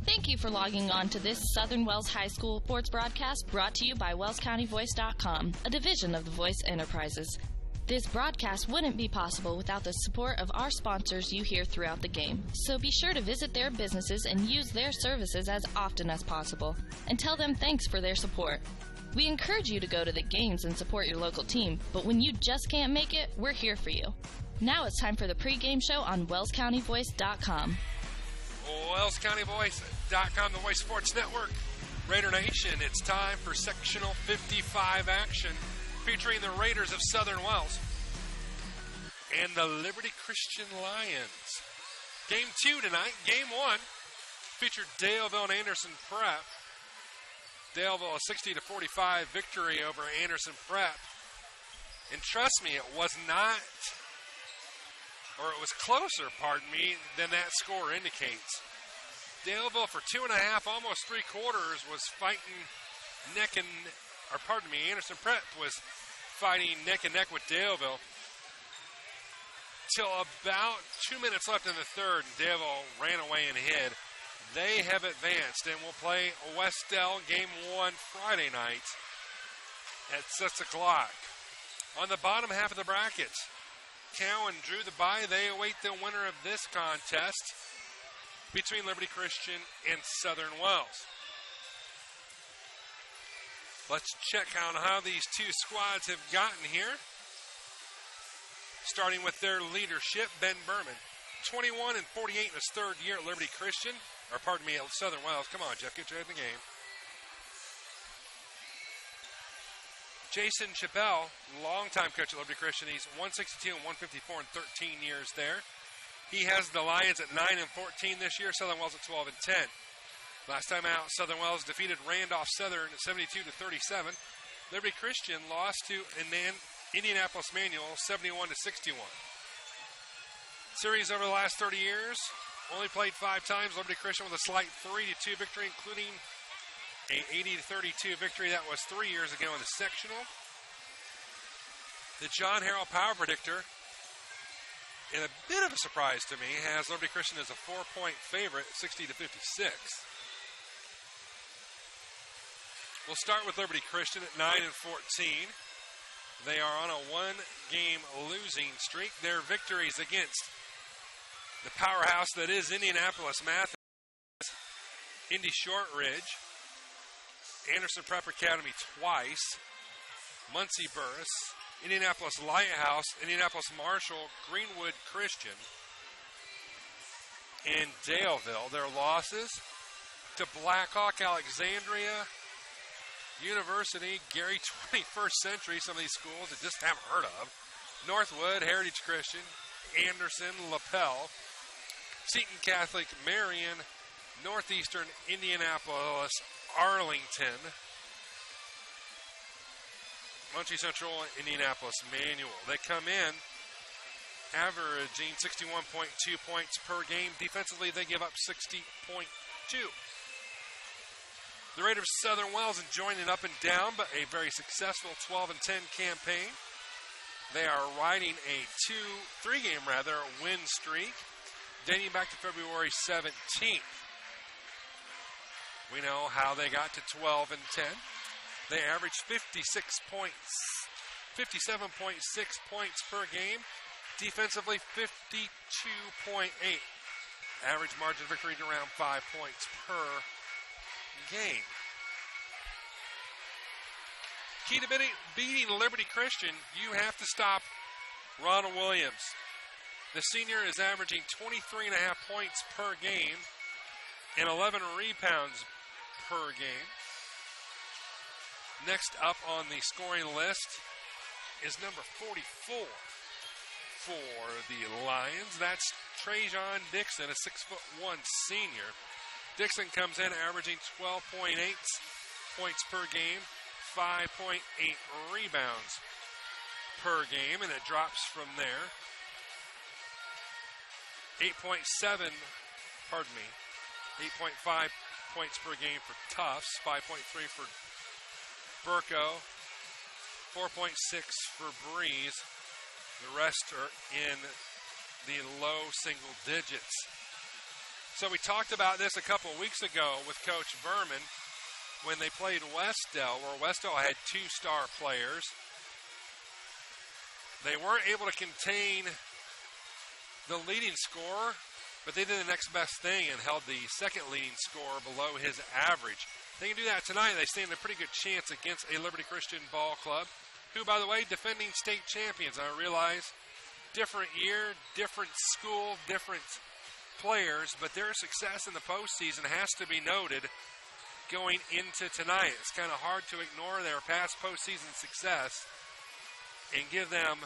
Thank you for logging on to this Southern Wells High School sports broadcast brought to you by WellsCountyVoice.com, a division of the Voice Enterprises. This broadcast wouldn't be possible without the support of our sponsors you hear throughout the game. So be sure to visit their businesses and use their services as often as possible, and tell them thanks for their support. We encourage you to go to the games and support your local team, but when you just can't make it, we're here for you. Now it's time for the pregame show on WellsCountyVoice.com. WellsCountyVoice.com, the Voice Sports Network. Raider Nation, it's time for Sectional 55 action featuring the Raiders of Southern Wells and the Liberty Christian Lions. Game 2 tonight. Game 1 featured Daleville and Anderson Prep. Daleville a 60-45 victory over Anderson Prep. And trust me, it was not, or it was closer, pardon me, than that score indicates. Daleville for 2.5, almost 3 quarters, was fighting Anderson Prep was fighting neck and neck with Daleville till about 2 minutes left in the third, and Daleville ran away and hid. They have advanced and will play Westdale Game 1 Friday night at 6 o'clock. On the bottom half of the bracket, Cowan drew the bye. They await the winner of this contest between Liberty Christian and Southern Wells. Let's check on how these two squads have gotten here. Starting with their leadership, Ben Berman, 21 and 48 in his third year at Liberty Christian, at Southern Wells. Come on, Jeff, get you in the game. Jason Chappelle, longtime coach at Liberty Christian. He's 162 and 154 in 13 years there. He has the Lions at 9 and 14 this year, Southern Wells at 12 and 10. Last time out, Southern Wells defeated Randolph Southern at 72-37. Liberty Christian lost to Indianapolis Manual 71-61. Series over the last 30 years, only played 5 times. Liberty Christian with a slight 3-2 victory, including a 80-32 victory that was 3 years ago in the sectional. The John Harrell Power Predictor, and a bit of a surprise to me, has Liberty Christian as a 4-point favorite, 60-56. We'll start with Liberty Christian at 9 and 14. They are on a 1-game losing streak. Their victories against the powerhouse that is Indianapolis Math, Indy Shortridge, Anderson Prep Academy twice, Muncie Burris, Indianapolis Lighthouse, Indianapolis Marshall, Greenwood Christian, and Daleville. Their losses to Blackhawk, Alexandria University, Gary 21st Century, some of these schools that just haven't heard of, Northwood, Heritage Christian, Anderson, LaPel, Seton Catholic, Marion, Northeastern Indianapolis, Arlington, Muncie Central, Indianapolis Manual. They come in averaging 61.2 points per game. Defensively, they give up 60.2. The Raiders of Southern Wells enjoying an up and down, but a very successful 12 and 10 campaign. They are riding a 3-game win streak dating back to February 17th. We know how they got to 12 and 10. They averaged 57.6 points per game. Defensively, 52.8. Average margin of victory around 5 points per game. Key to beating Liberty Christian, you have to stop Ronald Williams. The senior is averaging 23.5 points per game and 11 rebounds per game. Next up on the scoring list is number 44 for the Lions. That's Trajan Dixon, a 6'1" senior. Dixon comes in averaging 12.8 points per game, 5.8 rebounds per game, and it drops from there. 8.5 points per game for Tufts, 5.3 for Burko, 4.6 for Breeze. The rest are in the low single digits. So we talked about this a couple weeks ago with Coach Berman when they played Westdale, where Westdale had 2-star players. They weren't able to contain the leading scorer, but they did the next best thing and held the second leading scorer below his average. They can do that tonight. They stand a pretty good chance against a Liberty Christian ball club, who, by the way, defending state champions. I realize different year, different school, different players, but their success in the postseason has to be noted going into tonight. It's kind of hard to ignore their past postseason success and give them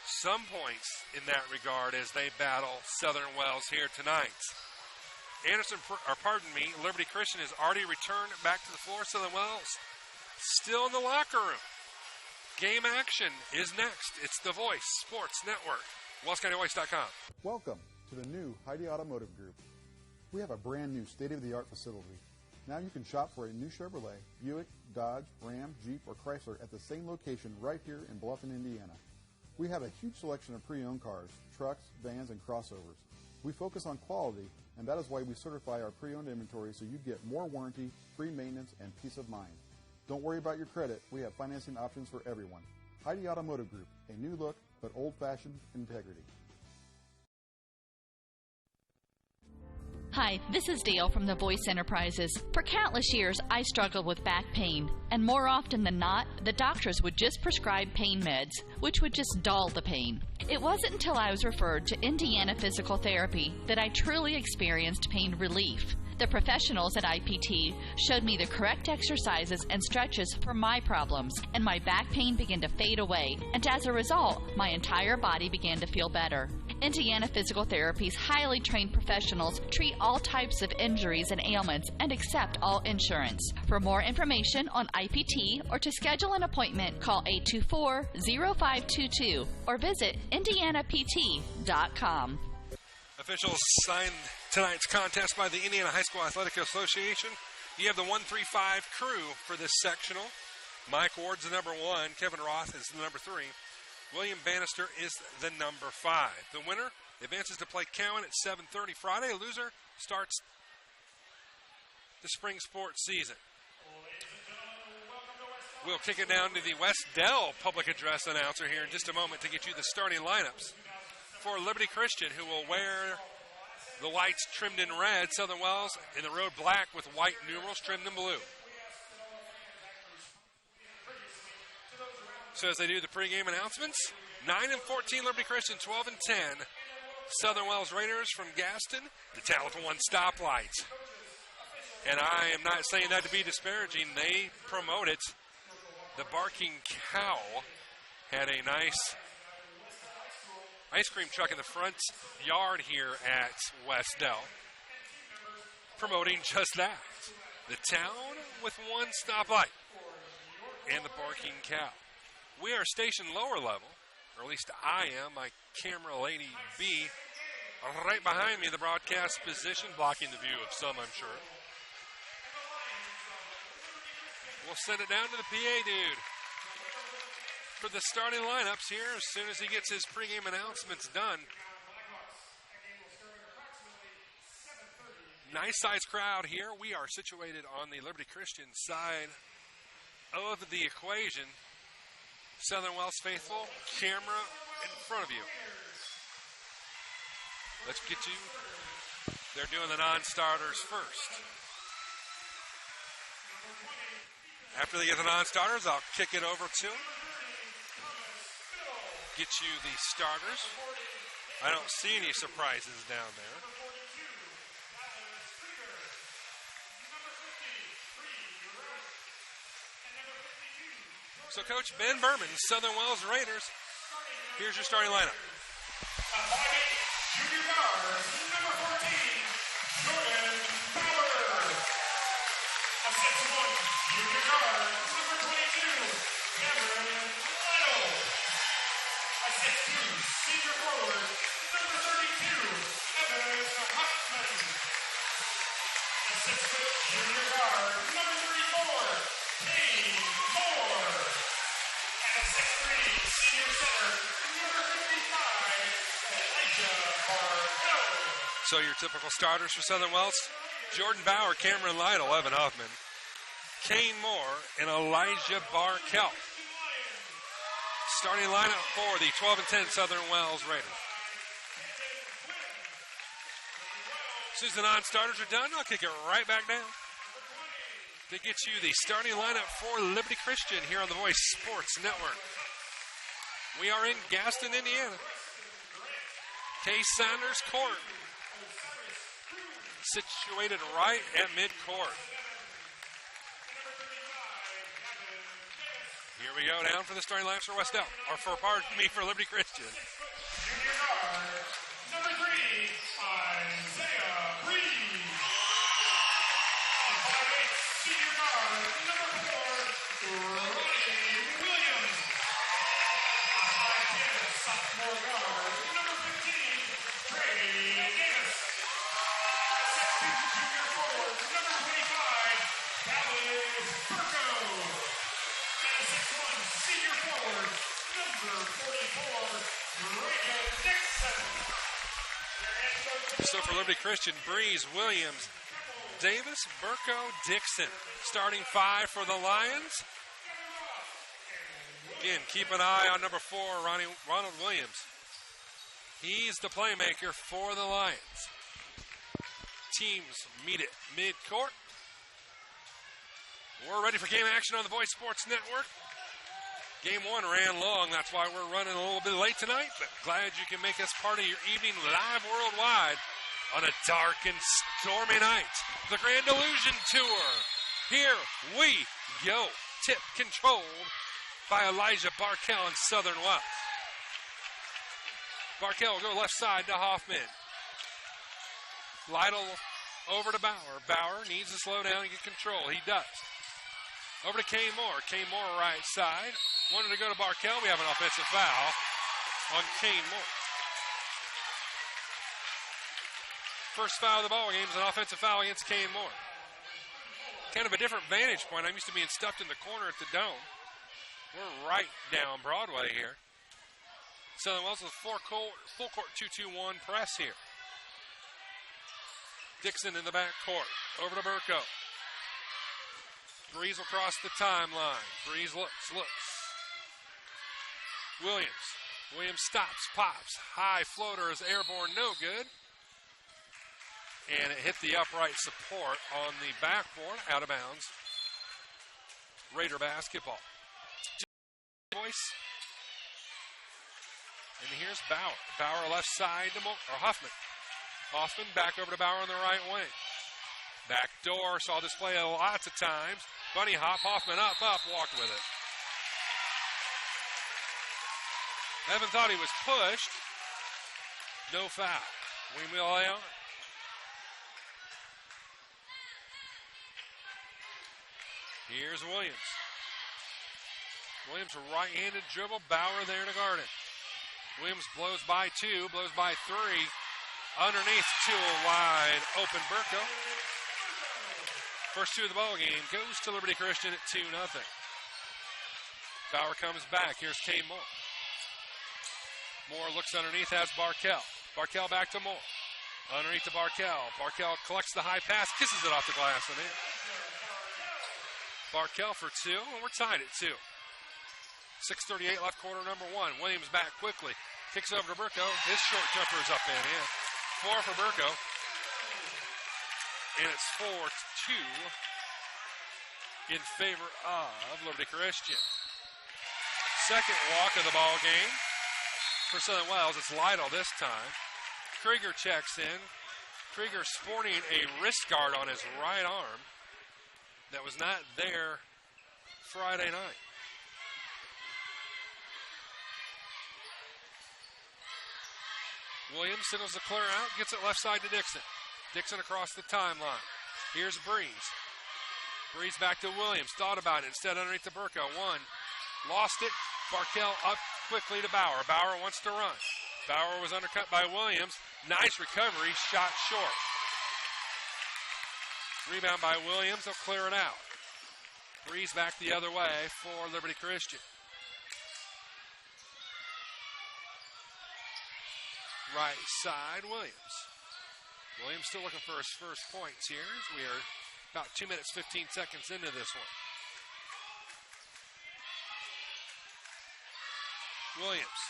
some points in that regard as they battle Southern Wells here tonight. Liberty Christian has already returned back to the floor. Southern Wells still in the locker room. Game action is next. It's the Voice Sports Network. WellsCountyVoice.com. Welcome to the new Heidi Automotive Group. We have a brand new state-of-the-art facility. Now you can shop for a new Chevrolet, Buick, Dodge, Ram, Jeep, or Chrysler at the same location right here in Bluffton, Indiana. We have a huge selection of pre-owned cars, trucks, vans, and crossovers. We focus on quality, and that is why we certify our pre-owned inventory so you get more warranty, free maintenance, and peace of mind. Don't worry about your credit. We have financing options for everyone. Heidi Automotive Group, a new look, but old-fashioned integrity. Hi, this is Dale from the Voice Enterprises. For countless years, I struggled with back pain, and more often than not, the doctors would just prescribe pain meds, which would just dull the pain. It wasn't until I was referred to Indiana Physical Therapy that I truly experienced pain relief. The professionals at IPT showed me the correct exercises and stretches for my problems, and my back pain began to fade away, and as a result, my entire body began to feel better. Indiana Physical Therapy's highly trained professionals treat all types of injuries and ailments and accept all insurance. For more information on IPT or to schedule an appointment, call 824-0522 or visit indianapt.com. Officials signed tonight's contest by the Indiana High School Athletic Association. You have the 135 crew for this sectional. Mike Ward's the number 1. Kevin Roth is the number 3. William Bannister is the number 5. The winner advances to play Cowan at 7:30 Friday. A loser starts the spring sports season. We'll kick it down to the Westdale public address announcer here in just a moment to get you the starting lineups for Liberty Christian, who will wear the whites trimmed in red. Southern Wells in the road black with white numerals trimmed in blue. So as they do the pregame announcements, 9-14 Liberty Christian, 12-10 Southern Wells Raiders from Gaston, the Talent One stoplight. And I am not saying that to be disparaging. They promote it. The Barking Cow had a nice ice cream truck in the front yard here at Westdale, promoting just that. The town with one stoplight and the Barking Cow. We are stationed lower level, or at least I am. My camera lady B, right behind me, the broadcast position, blocking the view of some, I'm sure. We'll send it down to the PA dude for the starting lineups here as soon as he gets his pregame announcements done. Nice sized crowd here. We are situated on the Liberty Christian side of the equation. Southern Wells faithful, camera in front of you. Let's get you. They're doing the non-starters first. After they get the non-starters, I'll kick it over to them. Get you the starters. I don't see any surprises down there. So Coach Ben Berman, Southern Wells Raiders, here's your starting lineup. Junior guard, number 14, Jordan Ballard. Assistant one, junior guard, number 22, Cameron Leno. Assistant two, senior forward, number 32, Evan Hoffman. Assistant junior guard, number 34, Kane Moore. And a 6'3", senior center, number 55, Elijah Barnell. So your typical starters for Southern Wells: Jordan Bauer, Cameron Lytle, Evan Huffman, Kane Moore, and Elijah Barkell. Starting lineup for the 12-10 Southern Wells Raiders. As soon as the non-starters are done, I'll kick it right back down to get you the starting lineup for Liberty Christian here on the Voice Sports Network. We are in Gaston, Indiana. Case Sanders Court, situated right at midcourt. Here we go down for the starting lineups for West Elk, or for Liberty Christian. Junior guard, number 3, Isaiah Reed. 5'8", senior guard, number 4, Ronnie Williams. 5'10", sophomore guard, number 15, Trey Davis. 6'2", junior forward, number 25, Dallas Burko. 6'1", senior forward, number 44, Reagan Dixon. So for Liberty Christian, Breeze, Williams, Davis, Burko, Dixon. Starting 5 for the Lions. Again, keep an eye on number 4, Ronald Williams. He's the playmaker for the Lions. Teams meet at midcourt. We're ready for game action on the Voice Sports Network. Game 1 ran long, that's why we're running a little bit late tonight, but glad you can make us part of your evening live worldwide on a dark and stormy night. The Grand Illusion Tour. Here we go. Tip controlled by Elijah Barkell and Southern Wells. Barkell will go left side to Hoffman. Lytle over to Bauer. Bauer needs to slow down and get control. He does. Over to Kane Moore. Kane Moore right side. Wanted to go to Barkell. We have an offensive foul on Kane Moore. First foul of the ball game is an offensive foul against Kane Moore. Kind of a different vantage point. I'm used to being stuffed in the corner at the Dome. We're right down Broadway here. Southern Wells with full court 2-2-1 press here. Dixon in the back court. Over to Burko. Breeze will cross the timeline. Breeze looks. Williams stops, pops. High floater is airborne, no good. And it hit the upright support on the backboard, out of bounds. Raider basketball. Voice. And here's Bauer. Bauer left side to Huffman. Hoffman back over to Bauer on the right wing. Back door, saw this play lots of times. Bunny hop, Hoffman up, walked with it. Evan thought he was pushed. No foul. Windmill lay on. Here's Williams. Williams, a right-handed dribble. Bauer there to guard it. Williams blows by 2, blows by 3. Underneath to a wide open Burko. First 2 of the ball game goes to Liberty Christian at 2-0. Bauer comes back. Here's Kane Moore. Moore looks underneath, has Barkell. Barkell back to Moore. Underneath to Barkell. Barkell collects the high pass, kisses it off the glass and in. Barkell for 2, and we're tied at 2. 6:38 left, quarter number 1. Williams back quickly. Kicks over to Burko. His short jumper is up and in. 4 for Burko. And it's 4-2 in favor of Liberty Christian. Second walk of the ball game for Southern Wells. It's Lytle this time. Krieger checks in. Krieger sporting a wrist guard on his right arm that was not there Friday night. Williams signals the clear out, gets it left side to Dixon. Dixon across the timeline. Here's Breeze. Breeze back to Williams. Thought about it. Instead, underneath to Burko. 1. Lost it. Barkell up quickly to Bauer. Bauer wants to run. Bauer was undercut by Williams. Nice recovery. Shot short. Rebound by Williams. They'll clear it out. Breeze back the other way for Liberty Christian. Right side, Williams. Williams still looking for his first points here as we are about 2 minutes, 15 seconds into this one. Williams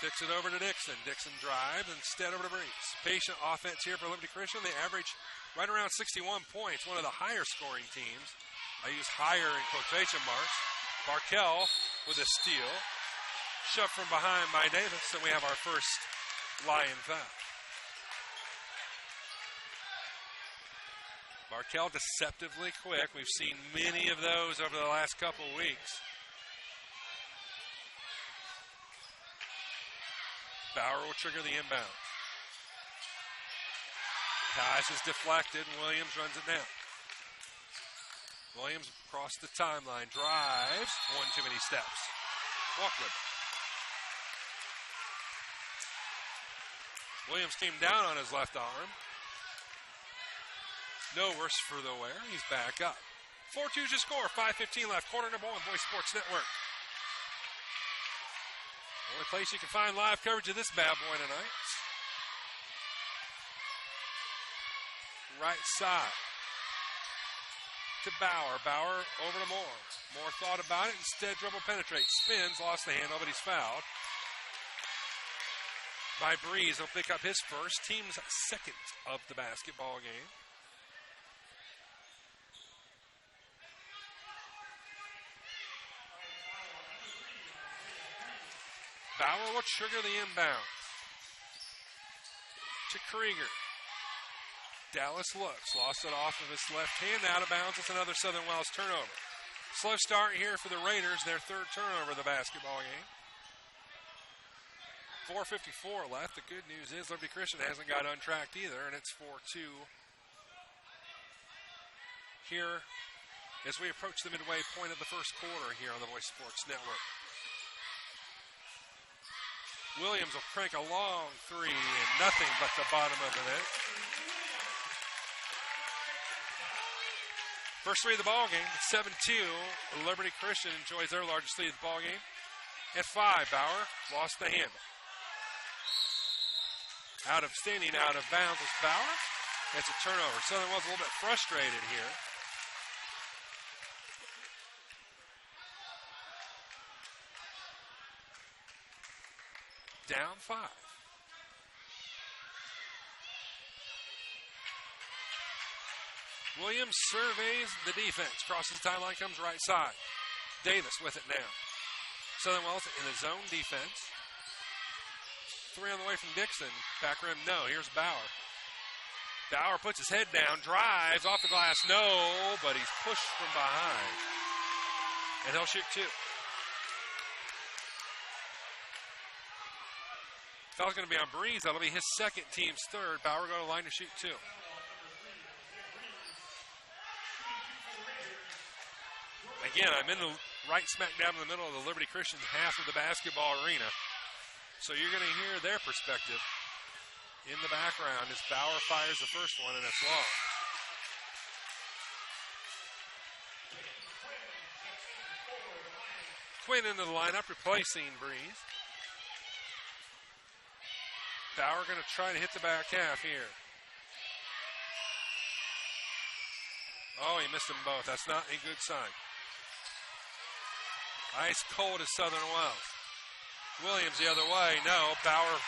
kicks it over to Dixon. Dixon drives, instead over to Breeze. Patient offense here for Liberty Christian. They average right around 61 points, one of the higher scoring teams. I use higher in quotation marks. Barkell with a steal. Shoved from behind by Davis, and we have our first Lion foul. Barkell deceptively quick. We've seen many of those over the last couple weeks. Bauer will trigger the inbound. Pass is deflected, and Williams runs it down. Williams across the timeline, drives, one too many steps. Walkwood. Williams came down on his left arm. No worse for the wear. He's back up. 4-2's your score. 5:15 left. Quarter number one, Voice Sports Network. Only place you can find live coverage of this bad boy tonight. Right side to Bauer. Bauer over to Moore. Moore thought about it. Instead, dribble penetrates. Spins, lost the handle, but he's fouled. By Breeze, he'll pick up his first, team's second of the basketball game. Bauer will trigger the inbound to Krieger. Dallas looks, lost it off of his left hand, out of bounds. It's another Southern Wells turnover. Slow start here for the Raiders, their third turnover of the basketball game. 4:54 left. The good news is Liberty Christian hasn't got untracked either, and it's 4-2 here as we approach the midway point of the first quarter here on the Voice Sports Network. Williams will crank a long three, and nothing but the bottom of the net. First three of the ball game, 7-2. Liberty Christian enjoys their largest lead of the ball game. At 5, Bauer lost the handle. Out of standing, out of bounds was Bauer. That's a turnover. Southern Wells a little bit frustrated here. Down 5. Williams surveys the defense. Crosses the timeline, comes right side. Davis with it now. Southern Wells in a zone defense. 3 on the way from Dixon. Back rim, no. Here's Bauer. Bauer puts his head down, drives off the glass, no, but he's pushed from behind. And he'll shoot 2. Foul's going to be on Breeze. That'll be his second, team's third. Bauer going to line to shoot 2. Again, I'm in the right smack dab in the middle of the Liberty Christian half of the basketball arena. So you're going to hear their perspective in the background as Bauer fires the first one, and it's long. Quinn into the lineup, replacing Breeze. Bauer going to try to hit the back half here. Oh, he missed them both. That's not a good sign. Ice cold as Southern Wells. Williams the other way. No, Bauer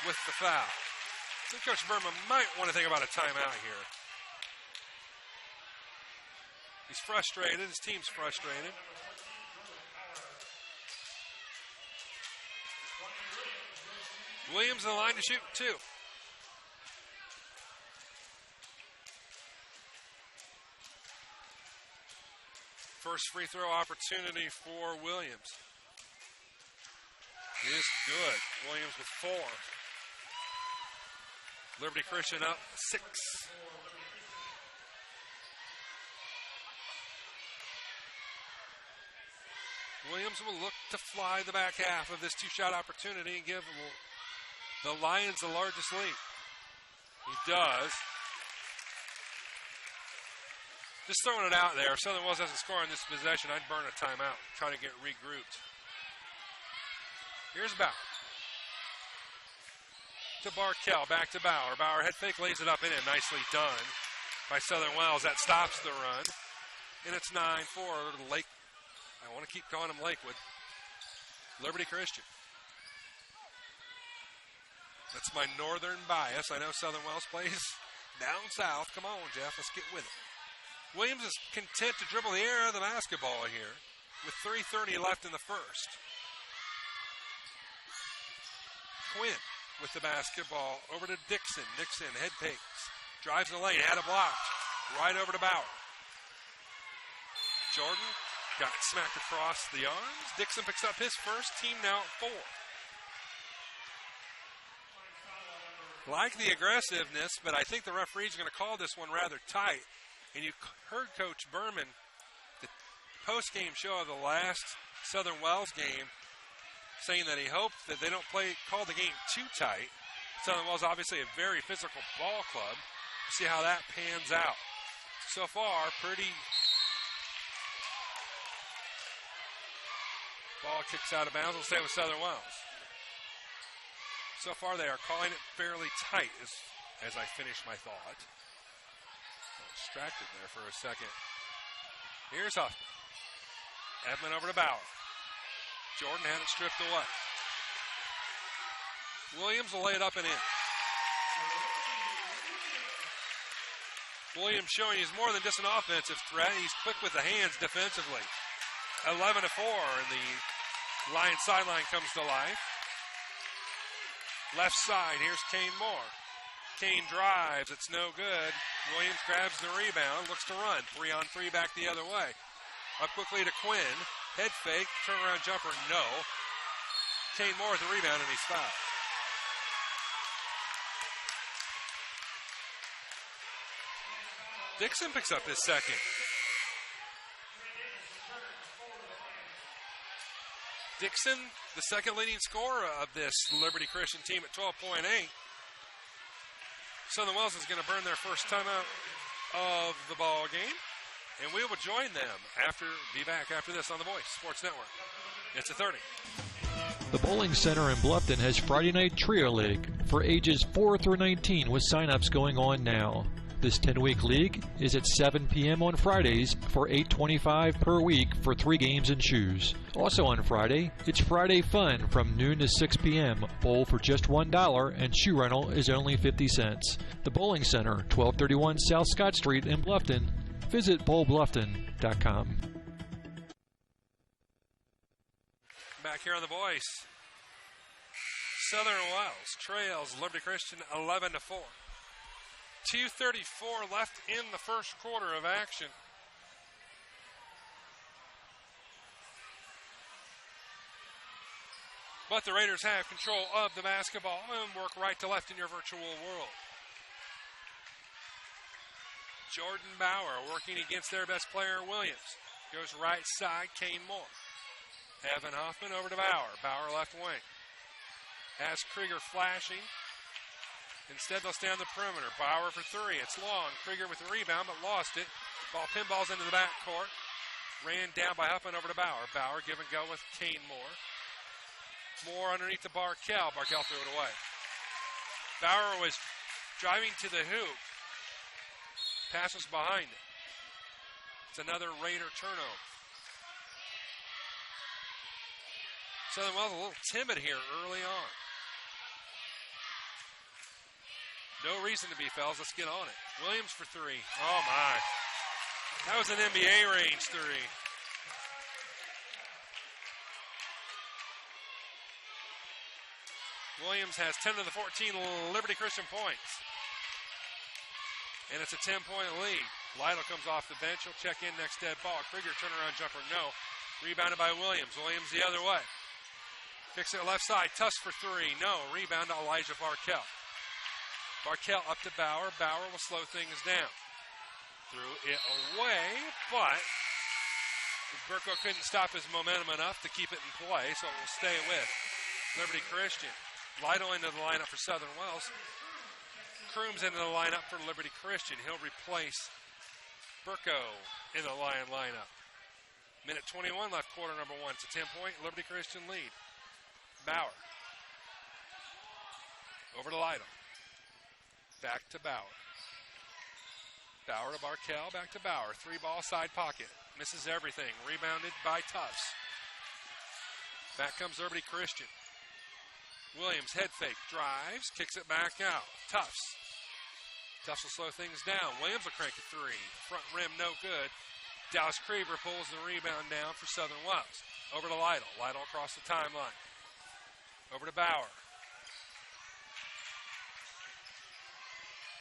with the foul. I think Coach Berman might want to think about a timeout here. He's frustrated. His team's frustrated. Williams in the line to shoot 2. First free throw opportunity for Williams. Is good. Williams with 4. Liberty Christian up 6. Williams will look to fly the back half of this 2-shot opportunity and give the Lions the largest lead. He does. Just throwing it out there. If Southern Wells doesn't score on this possession, I'd burn a timeout, try to get regrouped. Here's Bauer. to Barkell, back to Bauer. Bauer head fake, lays it up in it. Nicely done by Southern Wells. That stops the run. And it's 9-4 Lake. I want to keep calling them Lakewood. Liberty Christian. That's my northern bias. I know Southern Wells plays down south. Come on, Jeff, let's get with it. Williams is content to dribble the air of the basketball here with 3:30 left in the first. Quinn with the basketball over to Dixon. Dixon head fakes, drives in the lane, had a block, right over to Bauer. Jordan got smacked across the arms. Dixon picks up his first, team now at 4. Like the aggressiveness, but I think the referee's going to call this one rather tight. And you heard Coach Berman, the post-game show of the last Southern Wells game, saying that he hoped that they don't call the game too tight. Southern Wells obviously a very physical ball club. See how that pans out. So far, pretty. Ball kicks out of bounds. We'll stay with Southern Wells. So far, they are calling it fairly tight as I finish my thought. Distracted there for a second. Here's Huffman. Edmund over to Bauer. Jordan had it stripped away. Williams will lay it up and in. Williams showing he's more than just an offensive threat. He's quick with the hands defensively. 11-4, and the Lions sideline comes to life. Left side, here's Kane Moore. Kane drives, it's no good. Williams grabs the rebound, looks to run. 3-on-3 back the other way. Up quickly to Quinn. Head fake, turnaround jumper, no. Kane Moore with the rebound, and he's fouled. Dixon picks up his second. Dixon, the second leading scorer of this Liberty Christian team at 12.8. Southern Wells is going to burn their first timeout of the ball game, and we will join them be back after this on the Voice Sports Network. It's a 30. The Bowling Center in Bluffton has Friday Night Trio League for ages 4 through 19 with sign-ups going on now. This 10-week league is at 7 p.m. on Fridays for $8.25 per week for 3 games and shoes. Also on Friday, it's Friday Fun from noon to 6 p.m. Bowl for just $1 and shoe rental is only 50 cents. The Bowling Center, 1231 South Scott Street in Bluffton. Visit bowlbluffton.com. Back here on the Voice. Southern Wells trails Liberty Christian 11-4. 2:34 left in the first quarter of action. But the Raiders have control of the basketball and work right to left in your virtual world. Jordan Bauer working against their best player, Williams. Goes right side, Kane Moore. Evan Huffman over to Bauer. Bauer left wing. Has Krieger flashing. Instead, they'll stay on the perimeter. Bauer for 3. It's long. Krieger with the rebound, but lost it. Ball pinballs into the backcourt. Ran down by Huffman over to Bauer. Bauer give and go with Kane Moore. Moore underneath to Barkell. Barkell threw it away. Bauer was driving to the hoop. Pass was behind it. It's another Raider turnover. Southern Wells a little timid here early on. No reason to be, fellas. Let's get on it. Williams for 3. Oh, my. That was an NBA range 3. Williams has 10 of the 14 Liberty Christian points. And it's a 10-point lead. Lytle comes off the bench. He'll check in next dead ball. Krieger turnaround jumper, no. Rebounded by Williams. Williams the other way. Kicks it left side. Tuss for 3. No. Rebound to Elijah Barkell. Barkell up to Bauer. Bauer will slow things down. Threw it away, but Burko couldn't stop his momentum enough to keep it in play, so it will stay with Liberty Christian. Lytle into the lineup for Southern Wells. Crooms into the lineup for Liberty Christian. He'll replace Burko in the Lion lineup. Minute 21 left, quarter number 1. It's a 10-point Liberty Christian lead. Bauer. Over to Lytle. Back to Bauer. Bauer to Barkell. Back to Bauer. 3-ball side pocket. Misses everything. Rebounded by Tufts. Back comes Liberty Christian. Williams head fake. Drives. Kicks it back out. Tufts. Tufts will slow things down. Williams will crank a 3. Front rim no good. Dallas Creever pulls the rebound down for Southern Wells. Over to Lytle. Lytle across the timeline. Over to Bauer.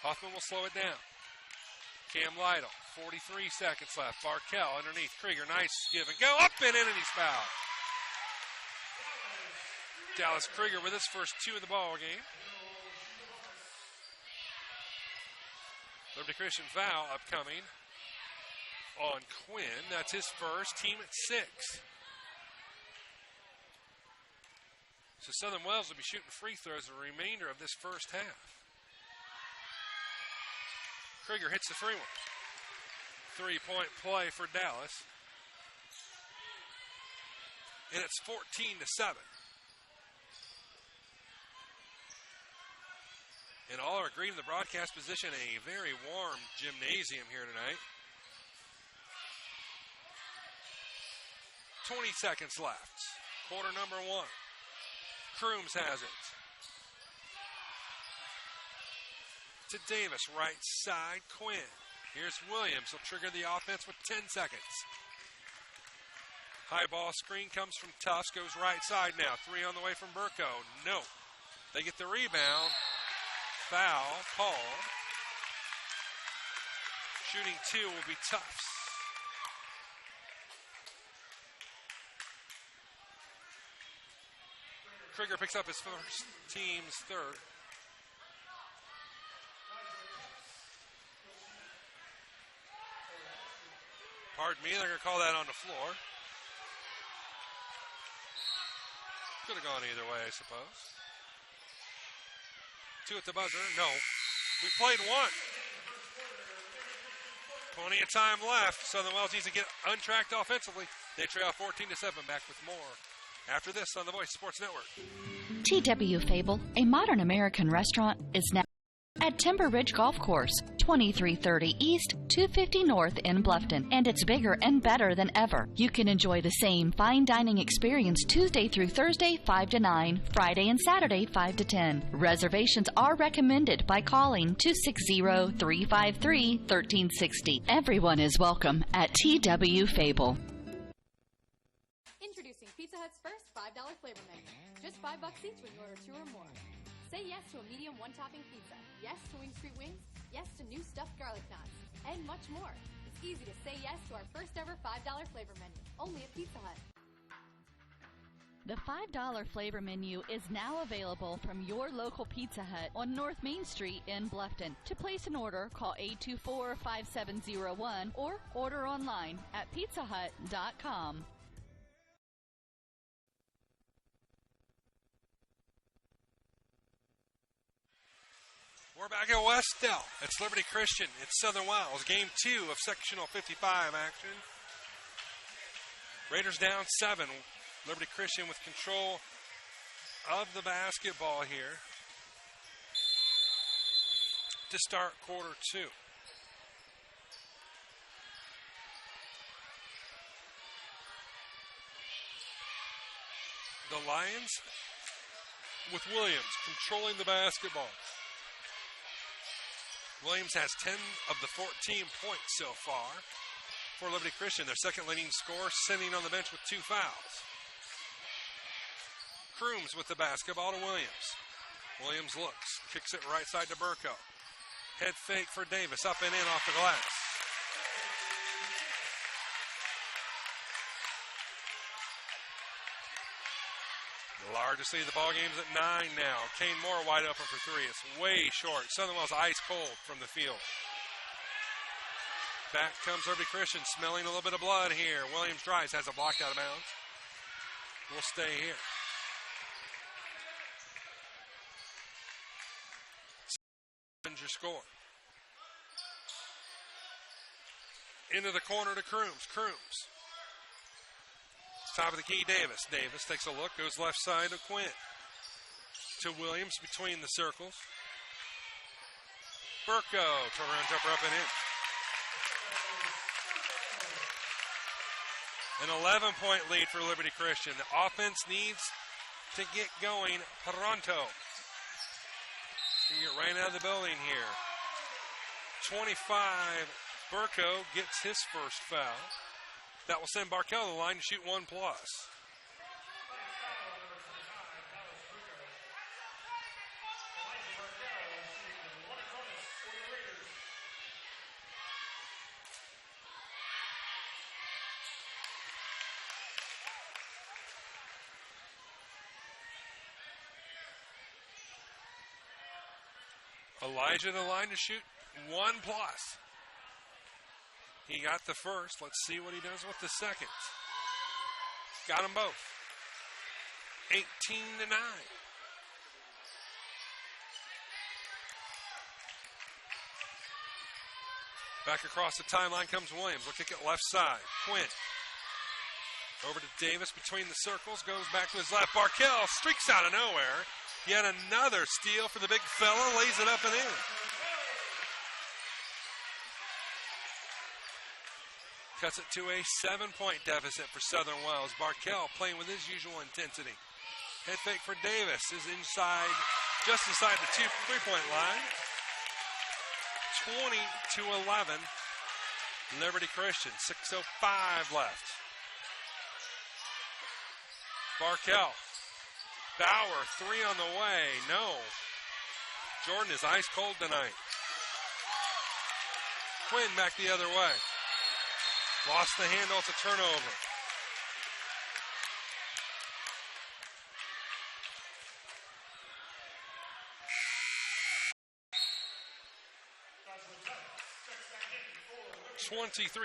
Huffman will slow it down. Cam Lytle, 43 seconds left. Barkell underneath Krieger. Nice give and go. Up and in, and he's fouled. Dallas Krieger with his first 2 in the ball game. Liberty Christian foul upcoming on Quinn. That's his first, team at 6. So Southern Wells will be shooting free throws the remainder of this first half. Krieger hits the free one. 3-point play for Dallas. And it's 14-7. And all are agreeing to the broadcast position. A very warm gymnasium here tonight. 20 seconds left. Quarter number 1. Crooms has it. To Davis, right side, Quinn. Here's Williams. He'll trigger the offense with 10 seconds. High ball screen comes from Tufts. Goes right side now. 3 on the way from Burko. No. They get the rebound. Foul called. Shooting 2 will be Tufts. Krieger picks up his first, team's third. Pardon me, they're going to call that on the floor. Could have gone either way, I suppose. 2 at the buzzer. No. We played 1. Plenty of time left. Southern Wells needs to get untracked offensively. They trail 14-7. Back with more after this on the Voice Sports Network. TW Fable, a modern American restaurant, is now at Timber Ridge Golf Course, 2330 East, 250 North in Bluffton, and it's bigger and better than ever. You can enjoy the same fine dining experience Tuesday through Thursday, 5 to 9, Friday and Saturday, 5 to 10. Reservations are recommended by calling 260-353-1360. Everyone is welcome at TW Fable. Introducing Pizza Hut's first $5 flavor menu. Just $5 each when you order 2 or more. Say yes to a medium one-topping pizza. Yes to Wing Street Wings. Yes to new stuffed garlic knots. And much more. It's easy to say yes to our first ever $5 flavor menu. Only at Pizza Hut. The $5 flavor menu is now available from your local Pizza Hut on North Main Street in Bluffton. To place an order, call 824-5701 or order online at pizzahut.com. We're back at Westdale. It's Liberty Christian. It's Southern Wells. Game 2 of sectional 55 action. Raiders down 7. Liberty Christian with control of the basketball here to start quarter 2. The Lions with Williams controlling the basketball. Williams has 10 of the 14 points so far for Liberty Christian. Their second leading scorer sitting on the bench with 2 fouls. Crooms with the basketball to Williams. Williams looks, kicks it right side to Burko. Head fake for Davis, up and in off the glass. The largest lead of the ball game's at 9 now. Kane Moore wide open for 3. It's way short. Southern Wells ice cold from the field. Back comes Liberty Christian, smelling a little bit of blood here. Williams drives, has it blocked out of bounds. We'll stay here. Your score. Into the corner to Crooms. Crooms. Top of the key, Davis. Davis takes a look, goes left side to Quinn. to Williams between the circles. Burko, turnaround jumper up and in. An 11-point lead for Liberty Christian. The offense needs to get going pronto. You get right out of the building here. 25, Burko gets his first foul. That will send Barkel to the line to shoot 1+. Elijah to the line to shoot 1+. He got the first. Let's see what he does with the second. Got them both. 18-9. Back across the timeline comes Williams. We'll kick it left side. Quinn. Over to Davis between the circles. Goes back to his left. Barkel streaks out of nowhere. Yet another steal for the big fella. Lays it up and in. Cuts it to a 7-point deficit for Southern Wells. Barkel playing with his usual intensity. Head fake for Davis is inside, just inside the 3-point line. 20-11. Liberty Christian. 6:05 left. Barkel. Bauer, 3 on the way. No. Jordan is ice cold tonight. Quinn back the other way. Lost the handle. It's a turnover.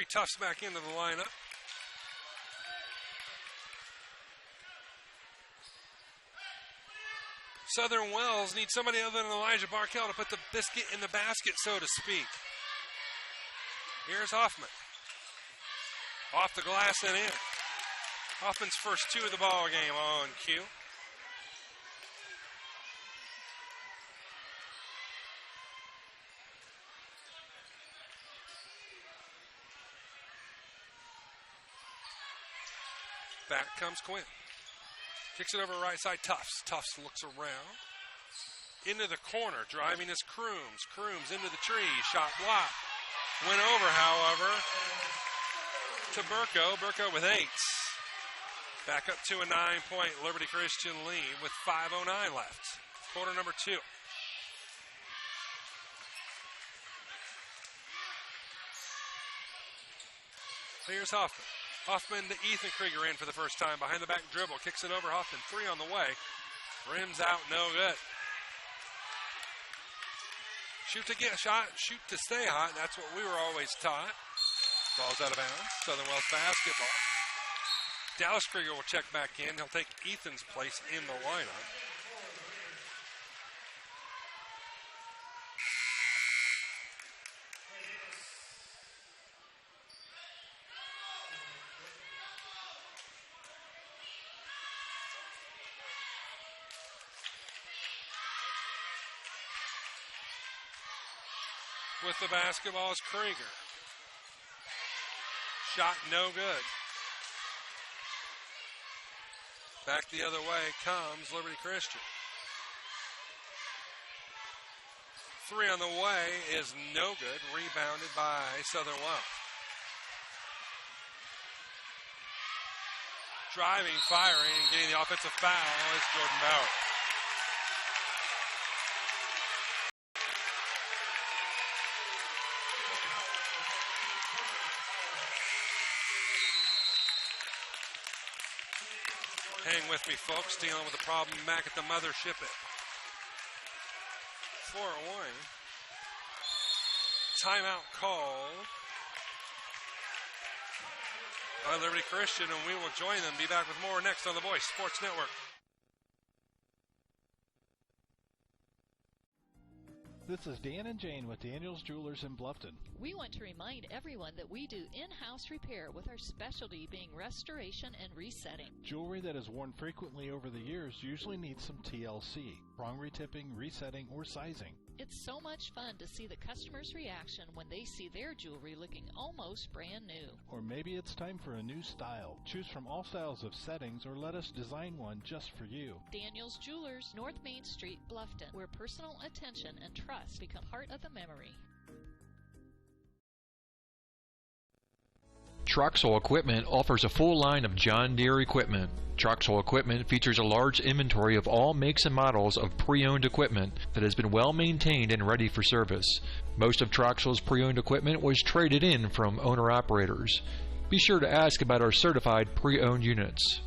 Tufts back into the lineup. Southern Wells needs somebody other than Elijah Barkel to put the biscuit in the basket, so to speak. Here's Hoffman. Off the glass and in. Hoffman's first 2 of the ball game on cue. Back comes Quinn. Kicks it over right side, Tufts. Tufts looks around. Into the corner, driving is Crooms. Crooms into the tree, shot blocked. Went over, however, to Burko. Burko with 8. Back up to a 9-point Liberty Christian lead with 5:09 left. Quarter number 2. Here's Hoffman. Hoffman to Ethan Krieger in for the first time. Behind the back dribble. Kicks it over. Hoffman 3 on the way. Rims out. No good. Shoot to get shot. Shoot to stay hot. That's what we were always taught. Ball's out of bounds. Southern Wells basketball. Dallas Krieger will check back in. He'll take Ethan's place in the lineup. With the basketball is Krieger. Shot no good. Back the other way comes Liberty Christian. 3 on the way is no good. Rebounded by Southern Wells. Driving, firing, and getting the offensive foul is Jordan Bauer. Hang with me, folks. Dealing with a problem back at the mothership at Fort Wayne. Timeout called by Liberty Christian, and we will join them. Be back with more next on the Voice Sports Network. This is Dan and Jane with Daniels Jewelers in Bluffton. We want to remind everyone that we do in-house repair with our specialty being restoration and resetting. Jewelry that is worn frequently over the years usually needs some TLC, prong retipping, resetting, or sizing. It's so much fun to see the customer's reaction when they see their jewelry looking almost brand new. Or maybe it's time for a new style. Choose from all styles of settings or let us design one just for you. Daniels Jewelers, North Main Street, Bluffton, where personal attention and trust become part of the memory. Troxel Equipment offers a full line of John Deere equipment. Troxel Equipment features a large inventory of all makes and models of pre-owned equipment that has been well maintained and ready for service. Most of Troxel's pre-owned equipment was traded in from owner-operators. Be sure to ask about our certified pre-owned units.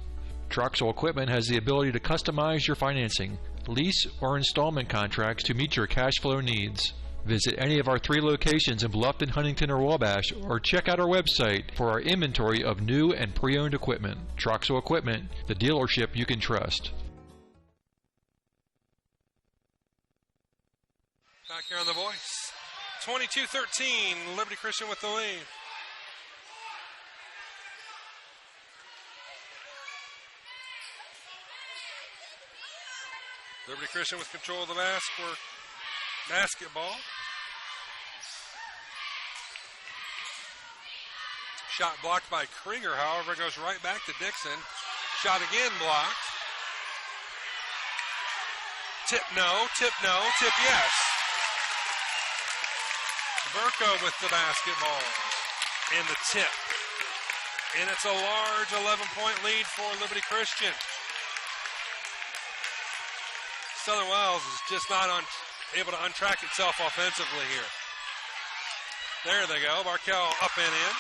Troxel Equipment has the ability to customize your financing, lease, or installment contracts to meet your cash flow needs. Visit any of our 3 locations in Bluffton, Huntington, or Wabash, or check out our website for our inventory of new and pre-owned equipment. Troxel Equipment, the dealership you can trust. Back here on The Voice. 22-13, Liberty Christian with the lead. Liberty Christian with control of the basketball. Shot blocked by Krieger, however, goes right back to Dixon. Shot again blocked. Tip no, tip yes. Burko with the basketball and the tip. And it's a large 11-point lead for Liberty Christian. Southern Wells is just not able to untrack itself offensively here. There they go. Barkel up and in.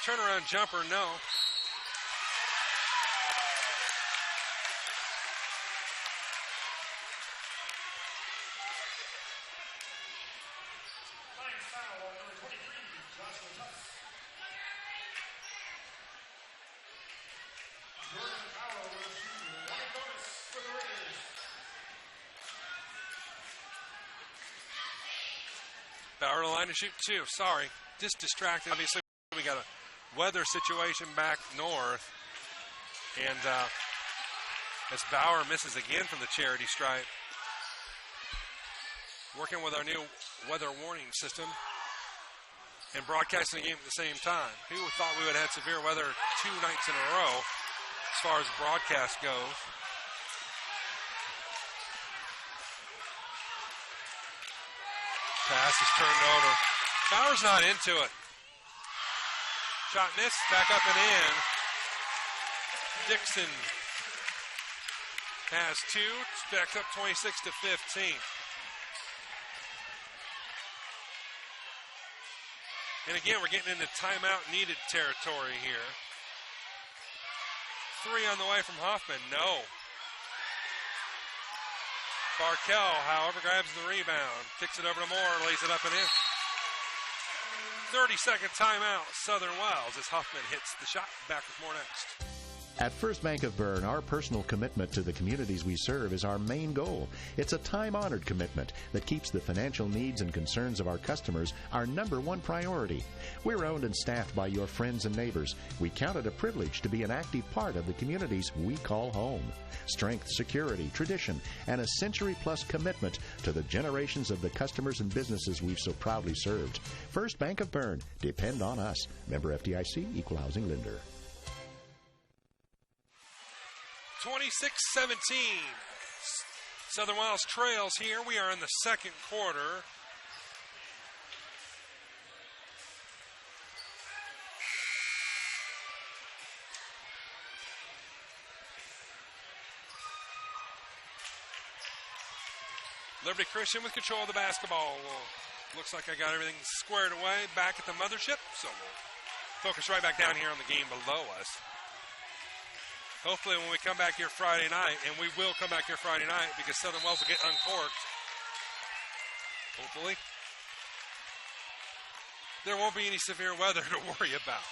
Turnaround jumper, no. Bauer to line to shoot 2. Sorry, just distracted. Obviously, we got a weather situation back north. And as Bauer misses again from the charity stripe, working with our new weather warning system and broadcasting the game at the same time. Who thought we would have had severe weather 2 nights in a row as far as broadcast goes? Pass is turned over. Bauer's not into it. Shot missed, back up and in. Dixon has 2, back up 26-15. And again, we're getting into timeout needed territory here. 3 on the way from Hoffman, no. Barkel, however, grabs the rebound, kicks it over to Moore, lays it up and in. 30-second timeout, Southern Wells, as Huffman hits the shot. Back with more next. At First Bank of Bern, our personal commitment to the communities we serve is our main goal. It's a time-honored commitment that keeps the financial needs and concerns of our customers our #1 priority. We're owned and staffed by your friends and neighbors. We count it a privilege to be an active part of the communities we call home. Strength, security, tradition, and a century-plus commitment to the generations of the customers and businesses we've so proudly served. First Bank of Bern. Depend on us. Member FDIC, Equal Housing Lender. 26-17. Southern Wells trails here. We are in the second quarter. Liberty Christian with control of the basketball. Looks like I got everything squared away back at the mothership, so we'll focus right back down here on the game below us. Hopefully when we come back here Friday night, and we will come back here Friday night because Southern Wells will get uncorked. Hopefully. there won't be any severe weather to worry about.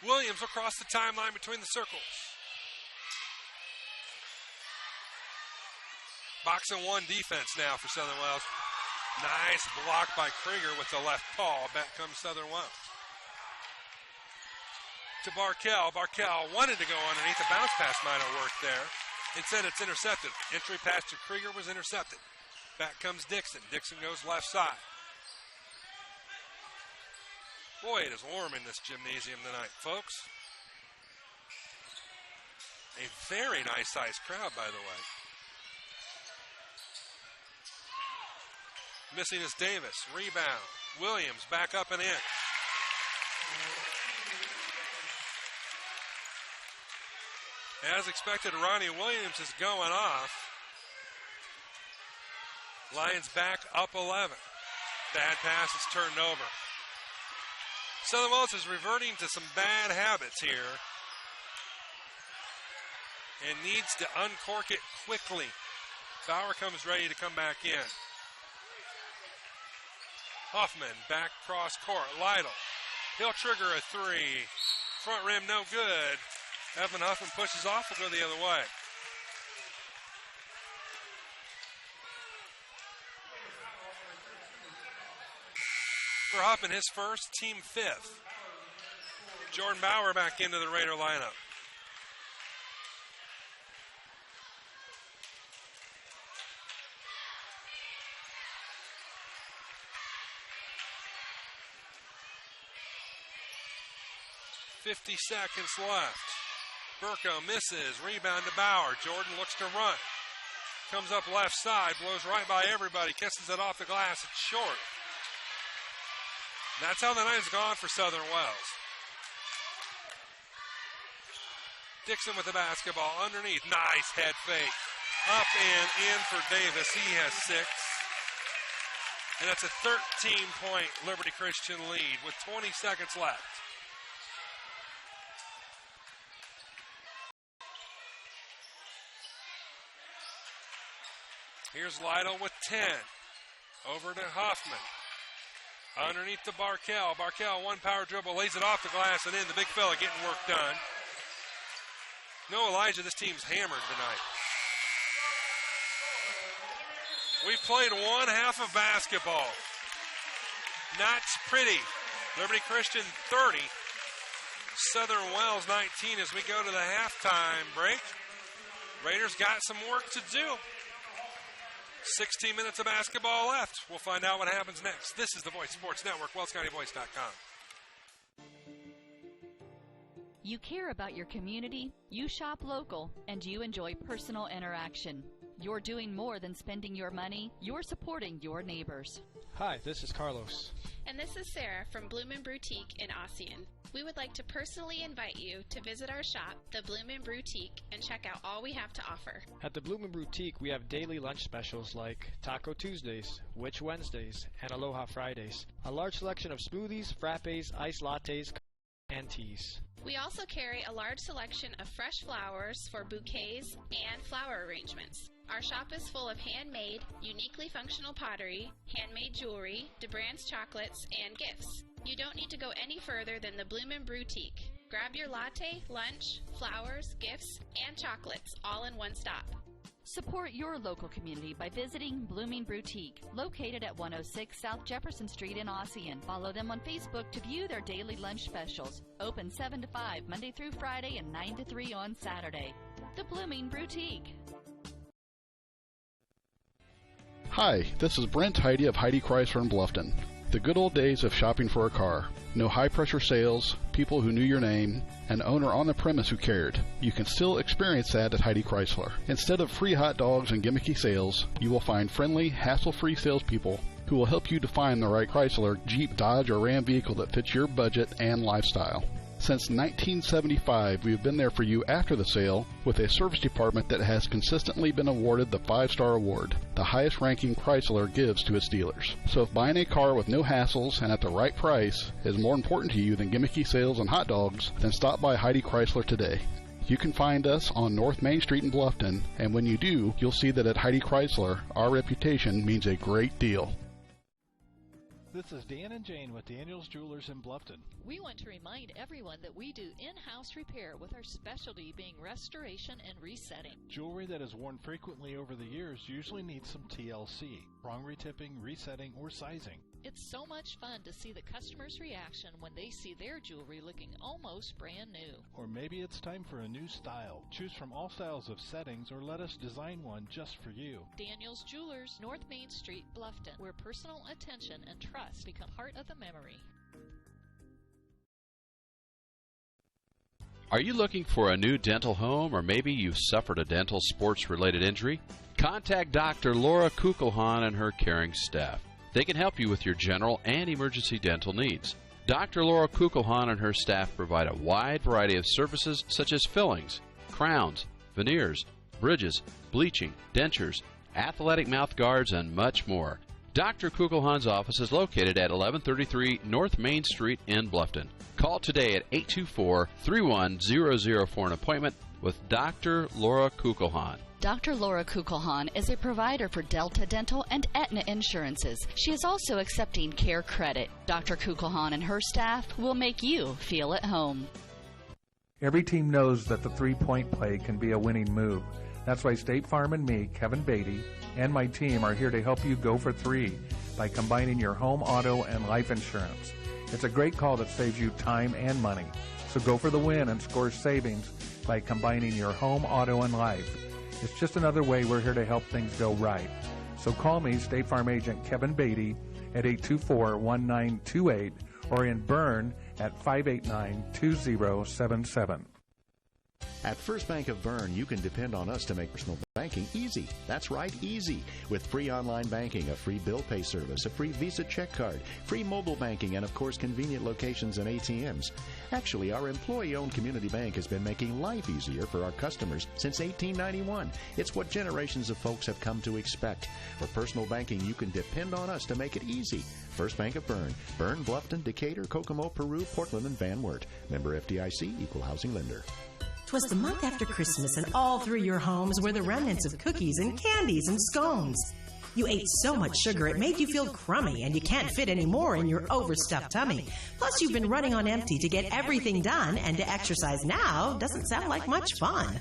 Williams will cross the timeline between the circles. Box and one defense now for Southern Wells. Nice block by Krieger with the left paw. Back comes Southern Wells. To Barkell. Barkell wanted to go underneath. The bounce pass might have worked there. Instead, it's intercepted. Entry pass to Krieger was intercepted. Back comes Dixon. Dixon goes left side. Boy, it is warm in this gymnasium tonight, folks. A very nice sized crowd, by the way. Missing is Davis. Rebound. Williams back up and in. As expected, Ronnie Williams is going off. Lions back up 11. Bad pass is turned over. Southern Wells is reverting to some bad habits here and needs to uncork it quickly. Bauer comes ready to come back in. Hoffman back cross court. Lytle. He'll trigger a three. Front rim no good. Evan Huffman pushes off. Will go the other way. For Huffman, his first, team fifth. Jordan Bauer back into the Raider lineup. .50 seconds left. Burko misses. Rebound to Bauer. Jordan looks to run. Comes up left side. Blows right by everybody. Kisses it off the glass. It's short. That's how the night's gone for Southern Wells. Dixon with the basketball underneath. Nice head fake. Up and in for Davis. He has 6. And that's a 13-point Liberty Christian lead with 20 seconds left. Here's Lytle with 10. Over to Hoffman. Underneath to Barkell. Barkell, one power dribble, lays it off the glass and in. The big fella getting work done. No, Elijah, this team's hammered tonight. We've played one half of basketball. Not pretty. Liberty Christian 30. Southern Wells 19 as we go to the halftime break. Raiders got some work to do. 16 minutes of basketball left. We'll find out what happens next. This is the Voice Sports Network, WellsCountyVoice.com. You care about your community, you shop local, and you enjoy personal interaction. You're doing more than spending your money. You're supporting your neighbors. Hi, this is Carlos. And this is Sarah from Bloomin' Boutique in Ossian. We would like to personally invite you to visit our shop, the Bloomin' Boutique, and check out all we have to offer. At the Bloomin' Boutique, we have daily lunch specials like Taco Tuesdays, Witch Wednesdays, and Aloha Fridays. A large selection of smoothies, frappes, iced lattes, and teas. We also carry a large selection of fresh flowers for bouquets and flower arrangements. Our shop is full of handmade, uniquely functional pottery, handmade jewelry, DeBrand's chocolates, and gifts. You don't need to go any further than the Bloomin' Boutique. Grab your latte, lunch, flowers, gifts, and chocolates all in one stop. Support your local community by visiting Bloomin' Boutique, located at 106 South Jefferson Street in Ossian. Follow them on Facebook to view their daily lunch specials. Open 7 to 5 Monday through Friday and 9 to 3 on Saturday. The Bloomin' Boutique. Hi, this is Brent Heidi of Heidi Chrysler in Bluffton. The good old days of shopping for a car. No high-pressure sales, people who knew your name, an owner on the premise who cared. You can still experience that at Heidi Chrysler. Instead of free hot dogs and gimmicky sales, you will find friendly, hassle-free salespeople who will help you define the right Chrysler, Jeep, Dodge, or Ram vehicle that fits your budget and lifestyle. Since 1975, we have been there for you after the sale with a service department that has consistently been awarded the 5-star award, the highest ranking Chrysler gives to its dealers. So if buying a car with no hassles and at the right price is more important to you than gimmicky sales and hot dogs, then stop by Heidi Chrysler today. You can find us on North Main Street in Bluffton, and when you do, you'll see that at Heidi Chrysler, our reputation means a great deal. This is Dan and Jane with Daniels Jewelers in Bluffton. We want to remind everyone that we do in-house repair with our specialty being restoration and resetting. Jewelry that is worn frequently over the years usually needs some TLC, prong retipping, resetting, or sizing. It's so much fun to see the customer's reaction when they see their jewelry looking almost brand new. Or maybe it's time for a new style. Choose from all styles of settings or let us design one just for you. Daniels Jewelers, North Main Street, Bluffton, where personal attention and trust become part of the memory. Are you looking for a new dental home, or maybe you've suffered a dental sports-related injury? Contact Dr. Laura Kukulhan and her caring staff. They can help you with your general and emergency dental needs. Dr. Laura Kukulhan and her staff provide a wide variety of services such as fillings, crowns, veneers, bridges, bleaching, dentures, athletic mouth guards, and much more. Dr. Kukulhan's office is located at 1133 North Main Street in Bluffton. Call today at 824-31000 for an appointment with Dr. Laura Kukulhan. Dr. Laura Kukulhan is a provider for Delta Dental and Aetna insurances. She is also accepting Care Credit. Dr. Kukulhan and her staff will make you feel at home. Every team knows that the three-point play can be a winning move. That's why State Farm and me, Kevin Beatty, and my team are here to help you go for three by combining your home, auto, and life insurance. It's a great call that saves you time and money. So go for the win and score savings by combining your home, auto, and life. It's just another way we're here to help things go right. So call me, State Farm Agent Kevin Beatty, at 824-1928 or in Bern at 589-2077. At First Bank of Bern, you can depend on us to make personal banking easy. That's right, easy. With free online banking, a free bill pay service, a free Visa check card, free mobile banking, and of course convenient locations and ATMs. Actually, our employee-owned community bank has been making life easier for our customers since 1891. It's what generations of folks have come to expect. For personal banking, you can depend on us to make it easy. First Bank of Bern. Bern, Bluffton, Decatur, Kokomo, Peru, Portland, and Van Wert. Member FDIC, Equal Housing Lender. 'Twas the month after Christmas, and all through your homes were the remnants of cookies and candies and scones. You ate so much sugar it made you feel crummy, and you can't fit any more in your overstuffed tummy. Plus, you've been running on empty to get everything done, and to exercise now doesn't sound like much fun.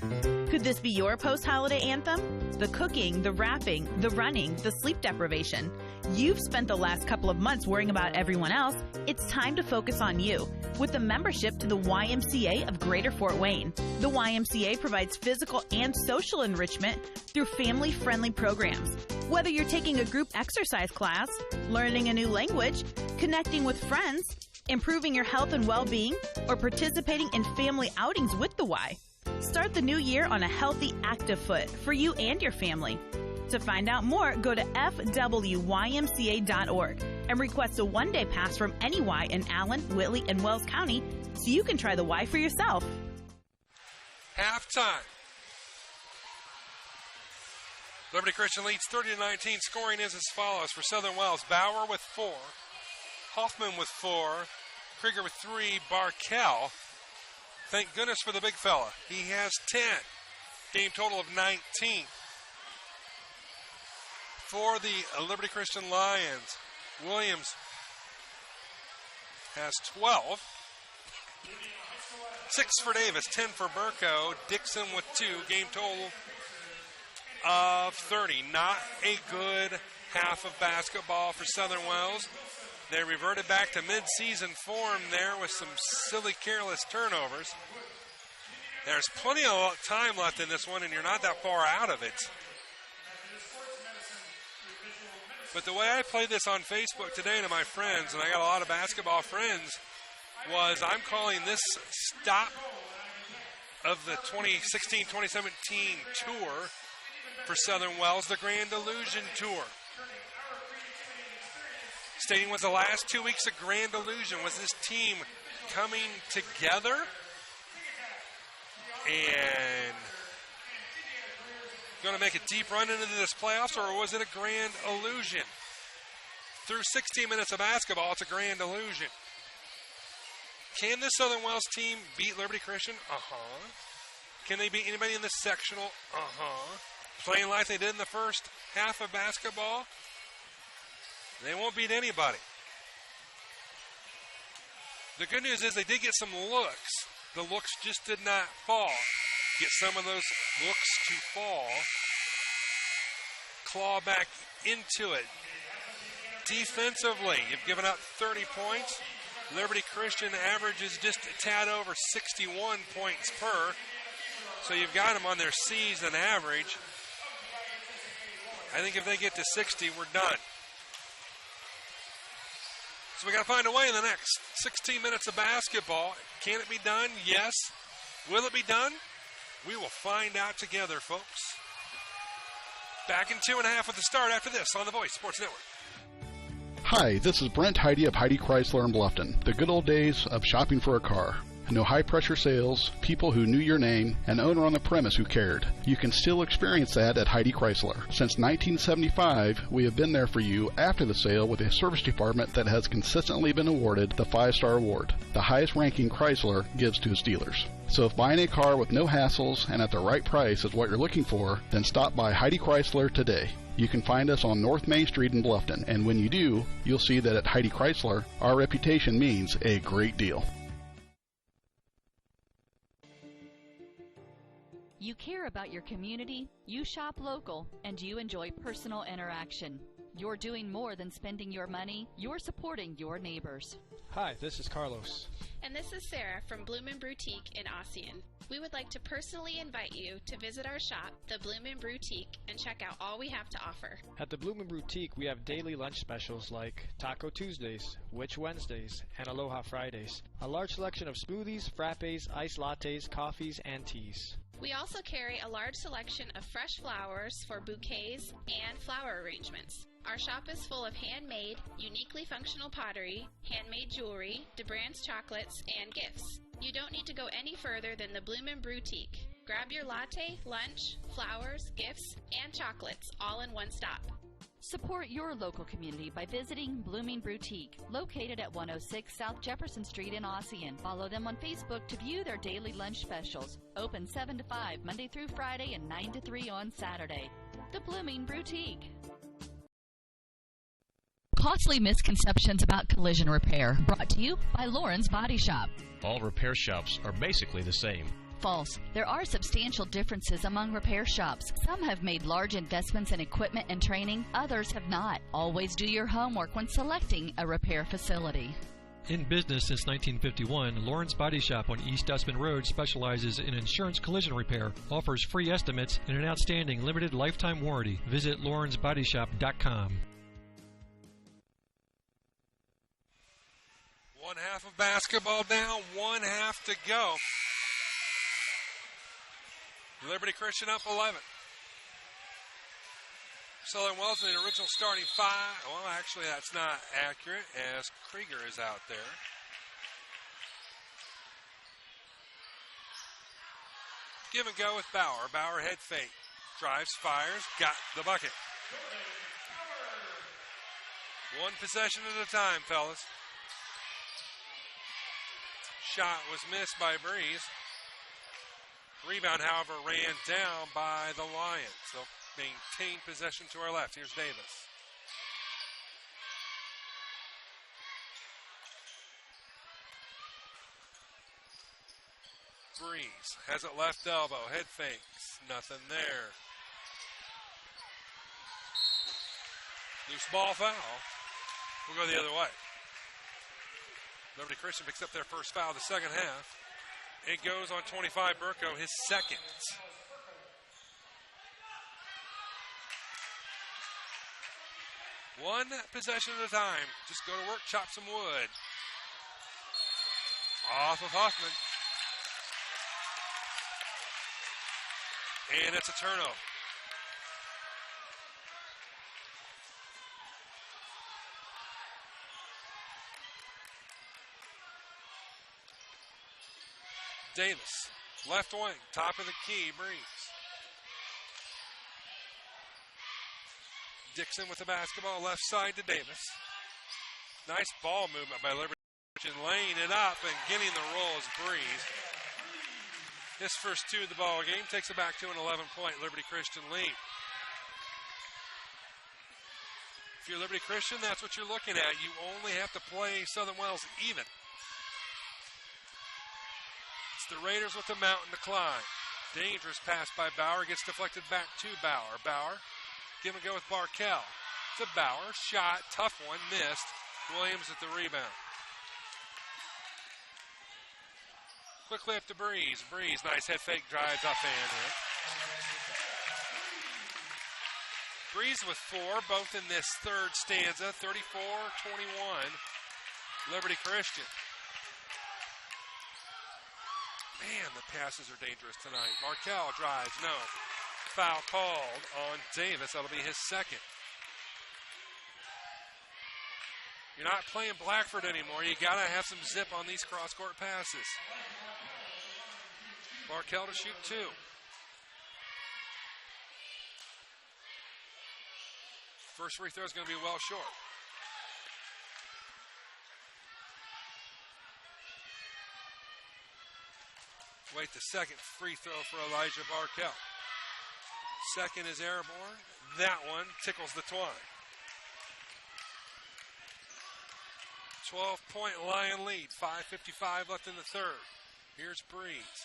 Could this be your post-holiday anthem? The cooking, the wrapping, the running, the sleep deprivation. You've spent the last couple of months worrying about everyone else. It's time to focus on you. With a membership to the YMCA of Greater Fort Wayne. The YMCA provides physical and social enrichment through family-friendly programs. Whether you're taking a group exercise class, learning a new language, connecting with friends, improving your health and well-being, or participating in family outings with the Y. Start the new year on a healthy, active foot for you and your family. To find out more, go to fwymca.org and request a one-day pass from any Y in Allen, Whitley, and Wells County so you can try the Y for yourself. Halftime. Liberty Christian leads 30-19. Scoring is as follows for Southern Wells. Bauer with 4. Hoffman with 4. Krieger with 3. Barkel. Thank goodness for the big fella. He has 10. Game total of 19. For the Liberty Christian Lions, Williams has 12. 6 for Davis, 10 for Burko. Dixon with 2. Game total of 30. Not a good half of basketball for Southern Wells. They reverted back to mid-season form there with some silly, careless turnovers. There's plenty of time left in this one, and you're not that far out of it. But the way I played this on Facebook today to my friends, and I got a lot of basketball friends, was I'm calling this stop of the 2016-2017 tour for Southern Wells the Grand Illusion Tour. Stating was the last 2 weeks of Grand Illusion. Was this team coming together and going to make a deep run into this playoffs, or was it a grand illusion? Through 16 minutes of basketball, it's a grand illusion. Can this Southern Wells team beat Liberty Christian? Uh-huh. Can they beat anybody in the sectional? Uh-huh. Playing like they did in the first half of basketball? They won't beat anybody. The good news is they did get some looks. The looks just did not fall. Get some of those looks to fall. Claw back into it. Defensively, you've given up 30 points. Liberty Christian averages just a tad over 61 points per. So you've got them on their season average. I think if they get to 60, we're done. So we got to find a way in the next 16 minutes of basketball. Can it be done? Yes. Will it be done? We will find out together, folks. Back in 2.5 with the start after this on the Voice Sports Network. Hi, this is Brent Heidi of Heidi Chrysler in Bluffton. The good old days of shopping for a car. No high-pressure sales, people who knew your name, an owner on the premise who cared. You can still experience that at Heidi Chrysler. Since 1975, we have been there for you after the sale with a service department that has consistently been awarded the 5-star award, the highest ranking Chrysler gives to its dealers. So if buying a car with no hassles and at the right price is what you're looking for, then stop by Heidi Chrysler today. You can find us on North Main Street in Bluffton, and when you do, you'll see that at Heidi Chrysler, our reputation means a great deal. You care about your community, you shop local, and you enjoy personal interaction. You're doing more than spending your money, you're supporting your neighbors. Hi, this is Carlos. And this is Sarah from Bloomin' Boutique in Ossian. We would like to personally invite you to visit our shop, the Bloomin' Boutique, and check out all we have to offer. At the Bloomin' Boutique, we have daily lunch specials like Taco Tuesdays, Witch Wednesdays, and Aloha Fridays. A large selection of smoothies, frappes, iced lattes, coffees, and teas. We also carry a large selection of fresh flowers for bouquets and flower arrangements. Our shop is full of handmade, uniquely functional pottery, handmade jewelry, DeBrand's chocolates, and gifts. You don't need to go any further than the Bloomin' Boutique. Grab your latte, lunch, flowers, gifts, and chocolates all in one stop. Support your local community by visiting Bloomin' Boutique, located at 106 South Jefferson Street in Ossian. Follow them on Facebook to view their daily lunch specials. Open 7 to 5 Monday through Friday and 9 to 3 on Saturday. The Bloomin' Boutique. Costly misconceptions about collision repair, brought to you by Lauren's Body Shop. All repair shops are basically the same. False. There are substantial differences among repair shops. Some have made large investments in equipment and training, others have not. Always do your homework when selecting a repair facility. In business since 1951, Lauren's Body Shop on East Dustman Road specializes in insurance collision repair, offers free estimates, and an outstanding limited lifetime warranty. Visit laurensbodyshop.com. 1/2 of basketball down, 1/2 to go. Liberty Christian up 11. Southern Wells in the original starting 5. Well, actually, that's not accurate as Krieger is out there. Give and go with Bauer. Bauer head fake. Drives, fires, got the bucket. One possession at a time, fellas. Shot was missed by Breeze. Rebound, however, ran down by the Lions. They'll maintain possession to our left. Here's Davis. Breeze has it left elbow. Head fakes. Nothing there. Loose ball foul. We'll go the other way. Liberty Christian picks up their first foul of the second half. It goes on 25, Burko, his second. One possession at a time. Just go to work, chop some wood. Off of Hoffman. And it's a turnover. Davis, left wing, top of the key, Breeze. Dixon with the basketball, left side to Davis. Nice ball movement by Liberty Christian, laying it up and getting the roll is Breeze. His first two of the ball game takes it back to an 11-point Liberty Christian lead. If you're Liberty Christian, that's what you're looking at. You only have to play Southern Wells even. It's the Raiders with the mountain to climb. Dangerous pass by Bauer. Gets deflected back to Bauer. Bauer, give and go with Barkell. To Bauer. Shot. Tough one. Missed. Williams at the rebound. Quickly up to Breeze. Breeze, nice head fake, drives up and in. Breeze with 4, both in this third stanza, 34-21, Liberty Christian. Man, the passes are dangerous tonight. Barkell drives, no. Foul called on Davis. That'll be his second. You're not playing Blackford anymore. You got to have some zip on these cross-court passes. Barkell to shoot 2. First free throw is going to be well short. Wait the second free throw for Elijah Barkell. Second is airborne. That one tickles the twine. 12-point Lion lead. 5:55 left in the third. Here's Breeze.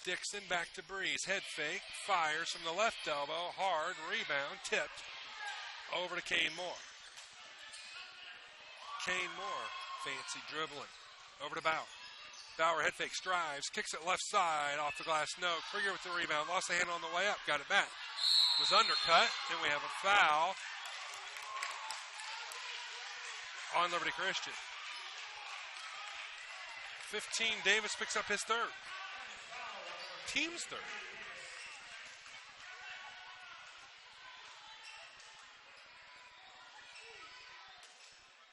Dixon back to Breeze. Head fake. Fires from the left elbow. Hard. Rebound. Tipped. Over to Kane Moore. Kane Moore. Fancy dribbling. Over to Bauer. Bauer head fake. Strives. Kicks it left side. Off the glass. No. Krieger with the rebound. Lost the handle on the way up. Got it back. Was undercut. And we have a foul on Liberty Christian. 15. Davis picks up his third. Team's third.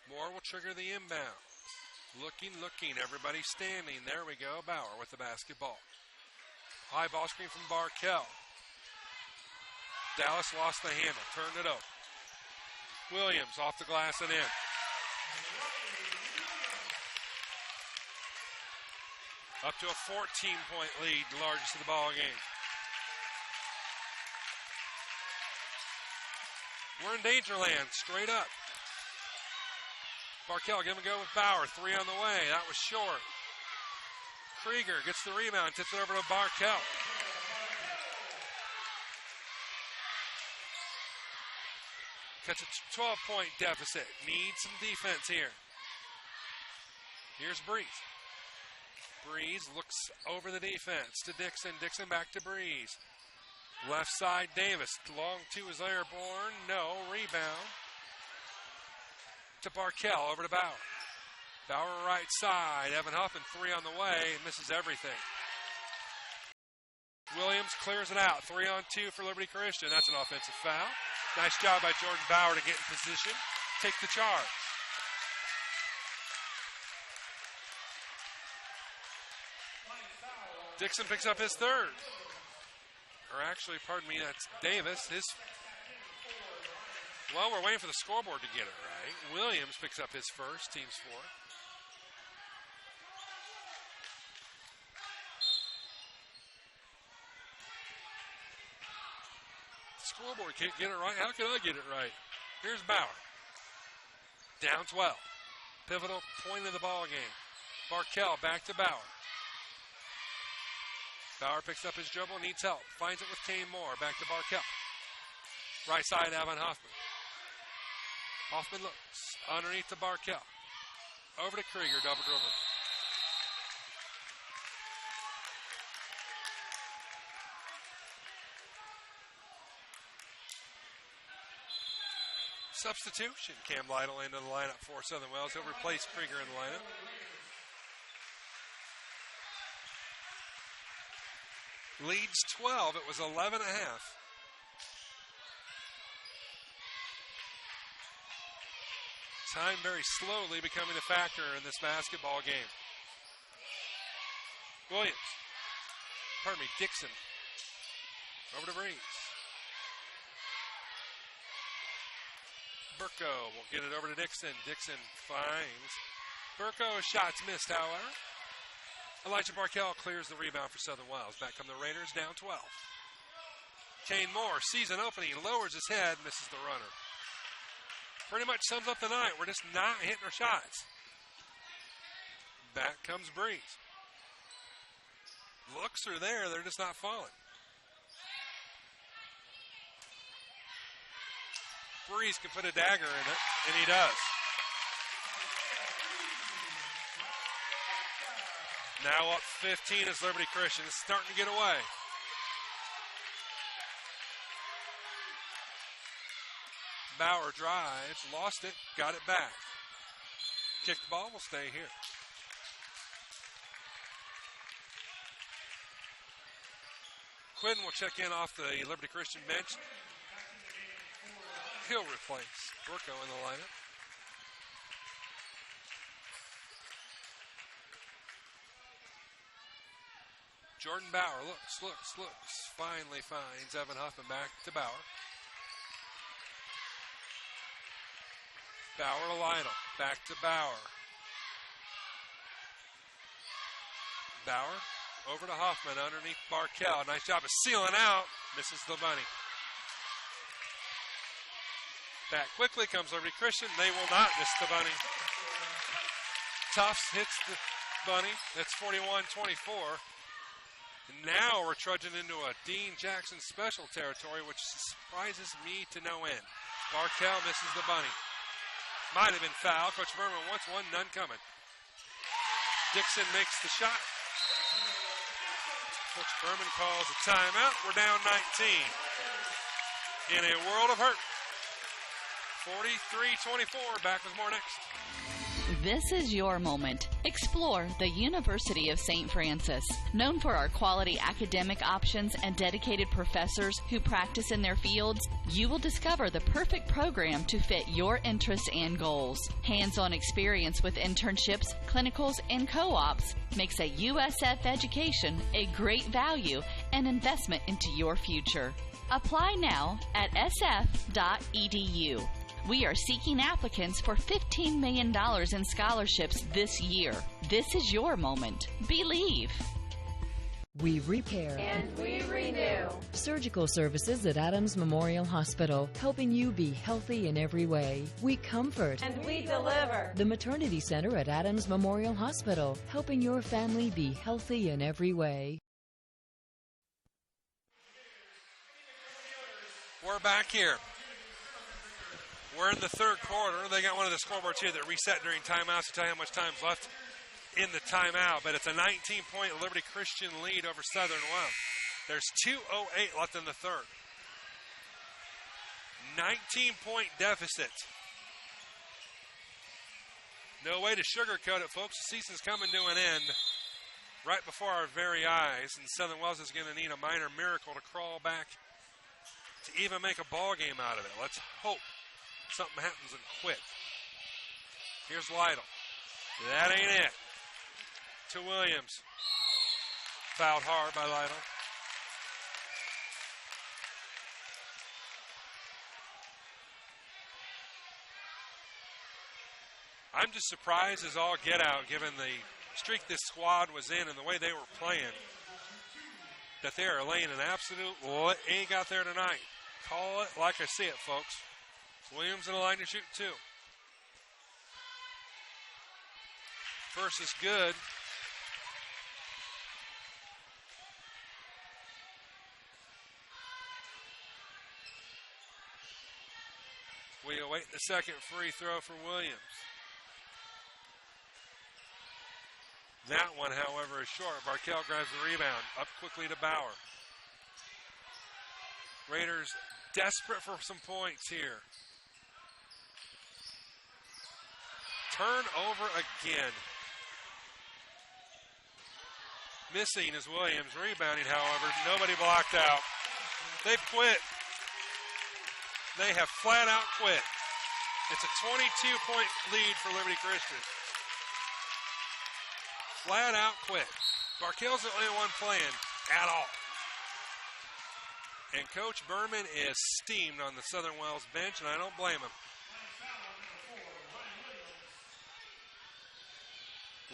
Moore will trigger the inbound. Looking. Everybody standing. There we go. Bauer with the basketball. High ball screen from Barkell. Dallas lost the handle. Turned it over. Williams off the glass and in. Up to a 14-point lead, the largest of the ball game. We're in danger land, straight up. Barkell give and go with Bauer, 3 on the way. That was short. Krieger gets the rebound, tips it over to Barkell. Cuts a 12-point deficit. Needs some defense here. Here's Breeze. Breeze looks over the defense to Dixon. Dixon back to Breeze. Left side, Davis. Long 2 is airborne. No. Rebound to Barkell. Over to Bauer. Bauer right side. Evan Huffman 3 on the way. Misses everything. Williams clears it out. 3 on 2 for Liberty Christian. That's an offensive foul. Nice job by Jordan Bauer to get in position. Take the charge. Dixon picks up his third. Or actually, pardon me, that's Davis. Well, we're waiting for the scoreboard to get it right. Williams picks up his first, team's 4. The scoreboard can't get it right. How can I get it right? Here's Bauer. Down 12. Pivotal point of the ball game. Barkell back to Bauer. Bauer picks up his dribble, needs help. Finds it with Kane Moore. Back to Barkell. Right side, Evan Huffman. Hoffman looks underneath to Barkell. Over to Krieger, double dribble. Substitution. Cam Lytle into the lineup for Southern Wells. He'll replace Krieger in the lineup. Leads 12. It was 11.5. Time very slowly becoming a factor in this basketball game. Williams. Pardon me, Dixon. Over to Breeze. Burko will get it over to Dixon. Dixon finds Burko. Shots missed, however. Elijah Barkell clears the rebound for Southern Wells. Back come the Raiders, down 12. Kane Moore sees an opening, lowers his head, misses the runner. Pretty much sums up the night. We're just not hitting our shots. Back comes Breeze. Looks are there, they're just not falling. Breeze can put a dagger in it, and he does. Now up 15 is Liberty Christian. It's starting to get away. Bauer drives, lost it, got it back. Kicked ball will stay here. Quinn will check in off the Liberty Christian bench. He'll replace Burko in the lineup. Jordan Bauer looks. Finally finds Evan Huffman back to Bauer. Bauer to Lytle. Back to Bauer. Bauer over to Hoffman underneath Barkell. Nice job of sealing out. Misses the bunny. Back quickly comes Liberty Christian. They will not miss the bunny. Tufts hits the bunny. That's 41-24. And now we're trudging into a Dean Jackson special territory, which surprises me to no end. Barkell misses the bunny. Might have been foul. Coach Berman wants one, none coming. Dixon makes the shot. Coach Berman calls a timeout. We're down 19. In a world of hurt. 43-24. Back with more next. This is your moment. Explore the University of St. Francis. Known for our quality academic options and dedicated professors who practice in their fields, you will discover the perfect program to fit your interests and goals. Hands-on experience with internships, clinicals, and co-ops makes a USF education a great value and investment into your future. Apply now at sf.edu. We are seeking applicants for $15 million in scholarships this year. This is your moment. Believe. We repair and we renew. Surgical services at Adams Memorial Hospital, helping you be healthy in every way. We comfort and we deliver. The Maternity Center at Adams Memorial Hospital, helping your family be healthy in every way. We're back here. We're in the third quarter. They got one of the scoreboards here that reset during timeouts to tell you how much time's left in the timeout. But it's a 19-point Liberty Christian lead over Southern Wells. There's 2:08 left in the third. 19-point deficit. No way to sugarcoat it, folks. The season's coming to an end right before our very eyes. And Southern Wells is going to need a minor miracle to crawl back to even make a ball game out of it. Let's hope something happens and quit. Here's Lytle. That ain't it. To Williams. Fouled hard by Lytle. I'm just surprised as all get out, given the streak this squad was in and the way they were playing, that they are laying an absolute egg out there tonight. Call it like I see it, folks. Williams in the line to shoot two. First is good. We await the second free throw for Williams. That one, however, is short. Barkell grabs the rebound. Up quickly to Bauer. Raiders desperate for some points here. Turnover again. Missing is Williams. Rebounding, however, nobody blocked out. They've quit. They have flat out quit. It's a 22-point lead for Liberty Christian. Flat out quit. Barkell's the only one playing at all. And Coach Berman is steamed on the Southern Wells bench, and I don't blame him.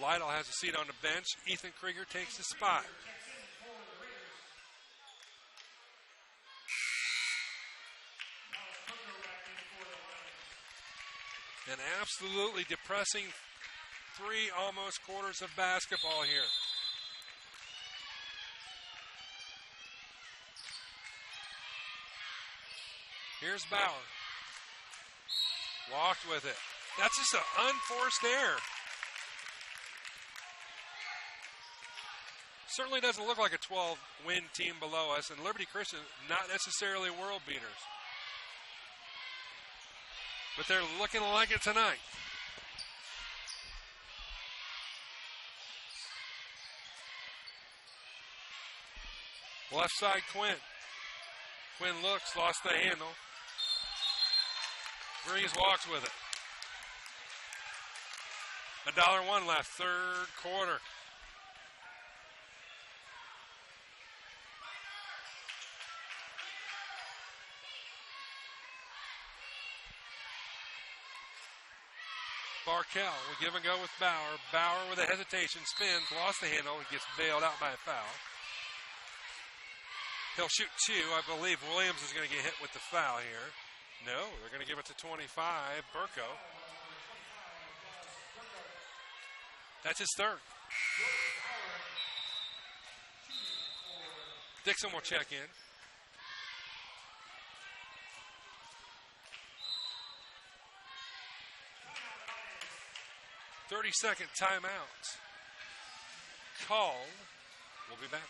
Lytle has a seat on the bench. Ethan Krieger takes his spot. An absolutely depressing 3 almost quarters of basketball here. Here's Bauer. Walked with it. That's just an unforced error. Certainly doesn't look like a 12-win team below us, and Liberty Christian not necessarily world beaters. But they're looking like it tonight. Left side, Quinn. Quinn looks, lost the handle. Breeze walks with it. $1-1 left, third quarter. Barkell will give and go with Bauer. Bauer with a hesitation, spins, lost the handle, and gets bailed out by a foul. He'll shoot 2. I believe Williams is going to get hit with the foul here. No, they're going to give it to 25, Burko. That's his third. Dixon will check in. "30-second timeout called." We'll be back.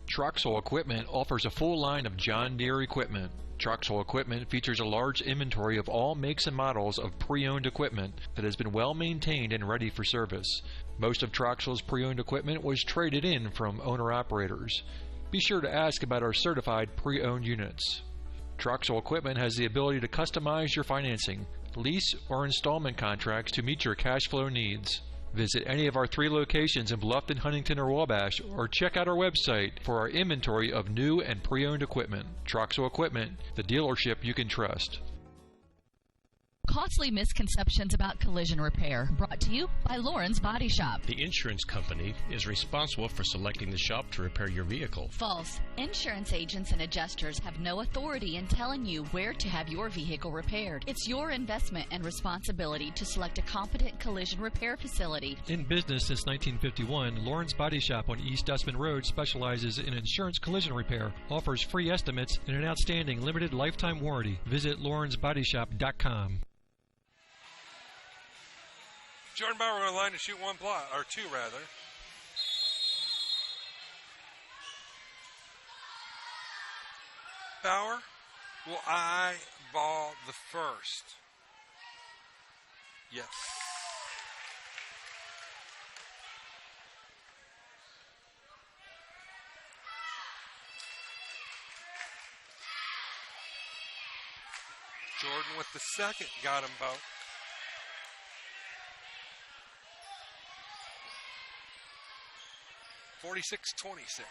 Troxel Equipment offers a full line of John Deere equipment. Troxel Equipment features a large inventory of all makes and models of pre-owned equipment that has been well maintained and ready for service. Most of Troxel's pre-owned equipment was traded in from owner-operators. Be sure to ask about our certified pre-owned units. Troxel Equipment has the ability to customize your financing, lease, or installment contracts to meet your cash flow needs. Visit any of our 3 locations in Bluffton, Huntington, or Wabash, or check out our website for our inventory of new and pre-owned equipment. Troxel Equipment, the dealership you can trust. Costly misconceptions about collision repair, brought to you by Lauren's Body Shop. The insurance company is responsible for selecting the shop to repair your vehicle. False. Insurance agents and adjusters have no authority in telling you where to have your vehicle repaired. It's your investment and responsibility to select a competent collision repair facility. In business since 1951, Lauren's Body Shop on East Dustman Road specializes in insurance collision repair, offers free estimates, and an outstanding limited lifetime warranty. Visit lawrensbodyshop.com. Jordan Bauer on the line to shoot 2 rather. Bauer will eyeball the first. Yes. Jordan with the second, got them both. (46-26).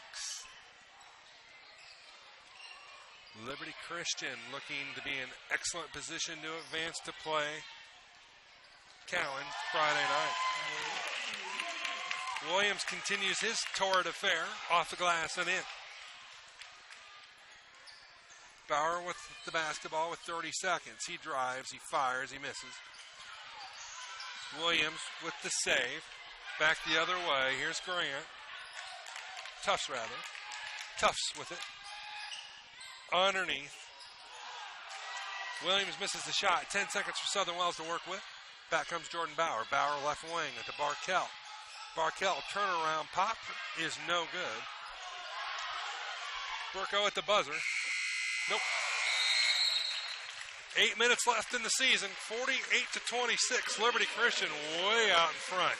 Liberty Christian looking to be in excellent position to advance to play Cowan Friday night. Williams continues his torrid affair, off the glass and in. Bauer with the basketball with 30 seconds. He drives, he fires, he misses. Williams with the save. Back the other way. Here's Grant. Tufts rather. Tufts with it. Underneath. Williams misses the shot. 10 seconds for Southern Wells to work with. Back comes Jordan Bauer. Bauer left wing at the Barkell. Barkell turnaround pop is no good. Burko at the buzzer. Nope. 8 minutes left in the season. 48-26. Liberty Christian way out in front.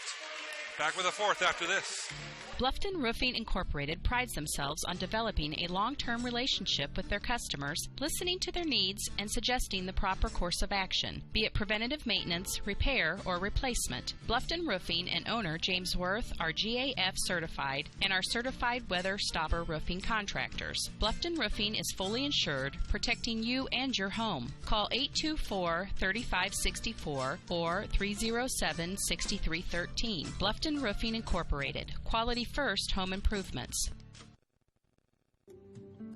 Back with a fourth after this. Bluffton Roofing Incorporated prides themselves on developing a long-term relationship with their customers, listening to their needs and suggesting the proper course of action, be it preventative maintenance, repair, or replacement. Bluffton Roofing and owner James Worth are GAF certified and are certified weather stopper roofing contractors. Bluffton Roofing is fully insured, protecting you and your home. Call 824-3564 or 307-6313. Bluffton Roofing Incorporated. Quality first home improvements.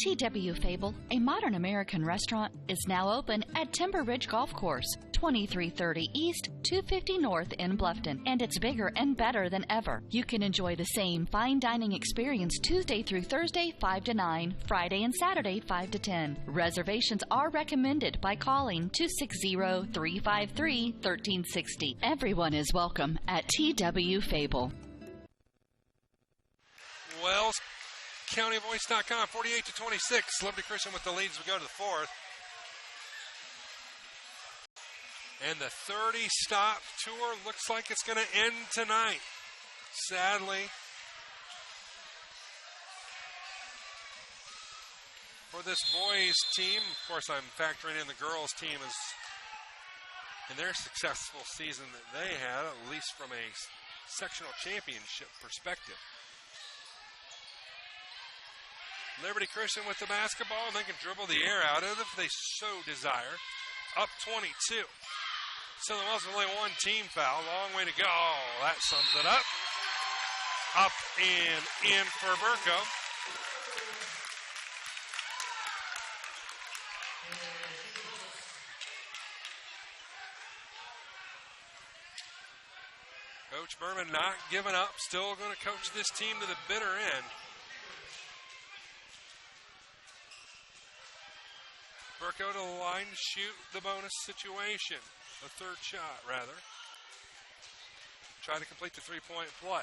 TW Fable, a modern American restaurant, is now open at Timber Ridge Golf Course, 2330 East, 250 North in Bluffton, and it's bigger and better than ever. You can enjoy the same fine dining experience Tuesday through Thursday, 5 to 9, Friday and Saturday, 5 to 10. Reservations are recommended by calling 260-353-1360. Everyone is welcome at TW Fable. WellsCountyVoice.com, 48-26. Liberty Christian with the lead as we go to the fourth. And the 30-stop tour looks like it's going to end tonight. Sadly, for this boys team, of course I'm factoring in the girls team as in their successful season that they had, at least from a sectional championship perspective. Liberty Christian with the basketball, and they can dribble the air out of it if they so desire. Up 22. So there was only one team foul. Long way to go. That sums it up. Up and in for Burko. Coach Berman not giving up. Still going to coach this team to the bitter end. Burko to the line to shoot the bonus situation. The third shot, rather. Try to complete the three-point play.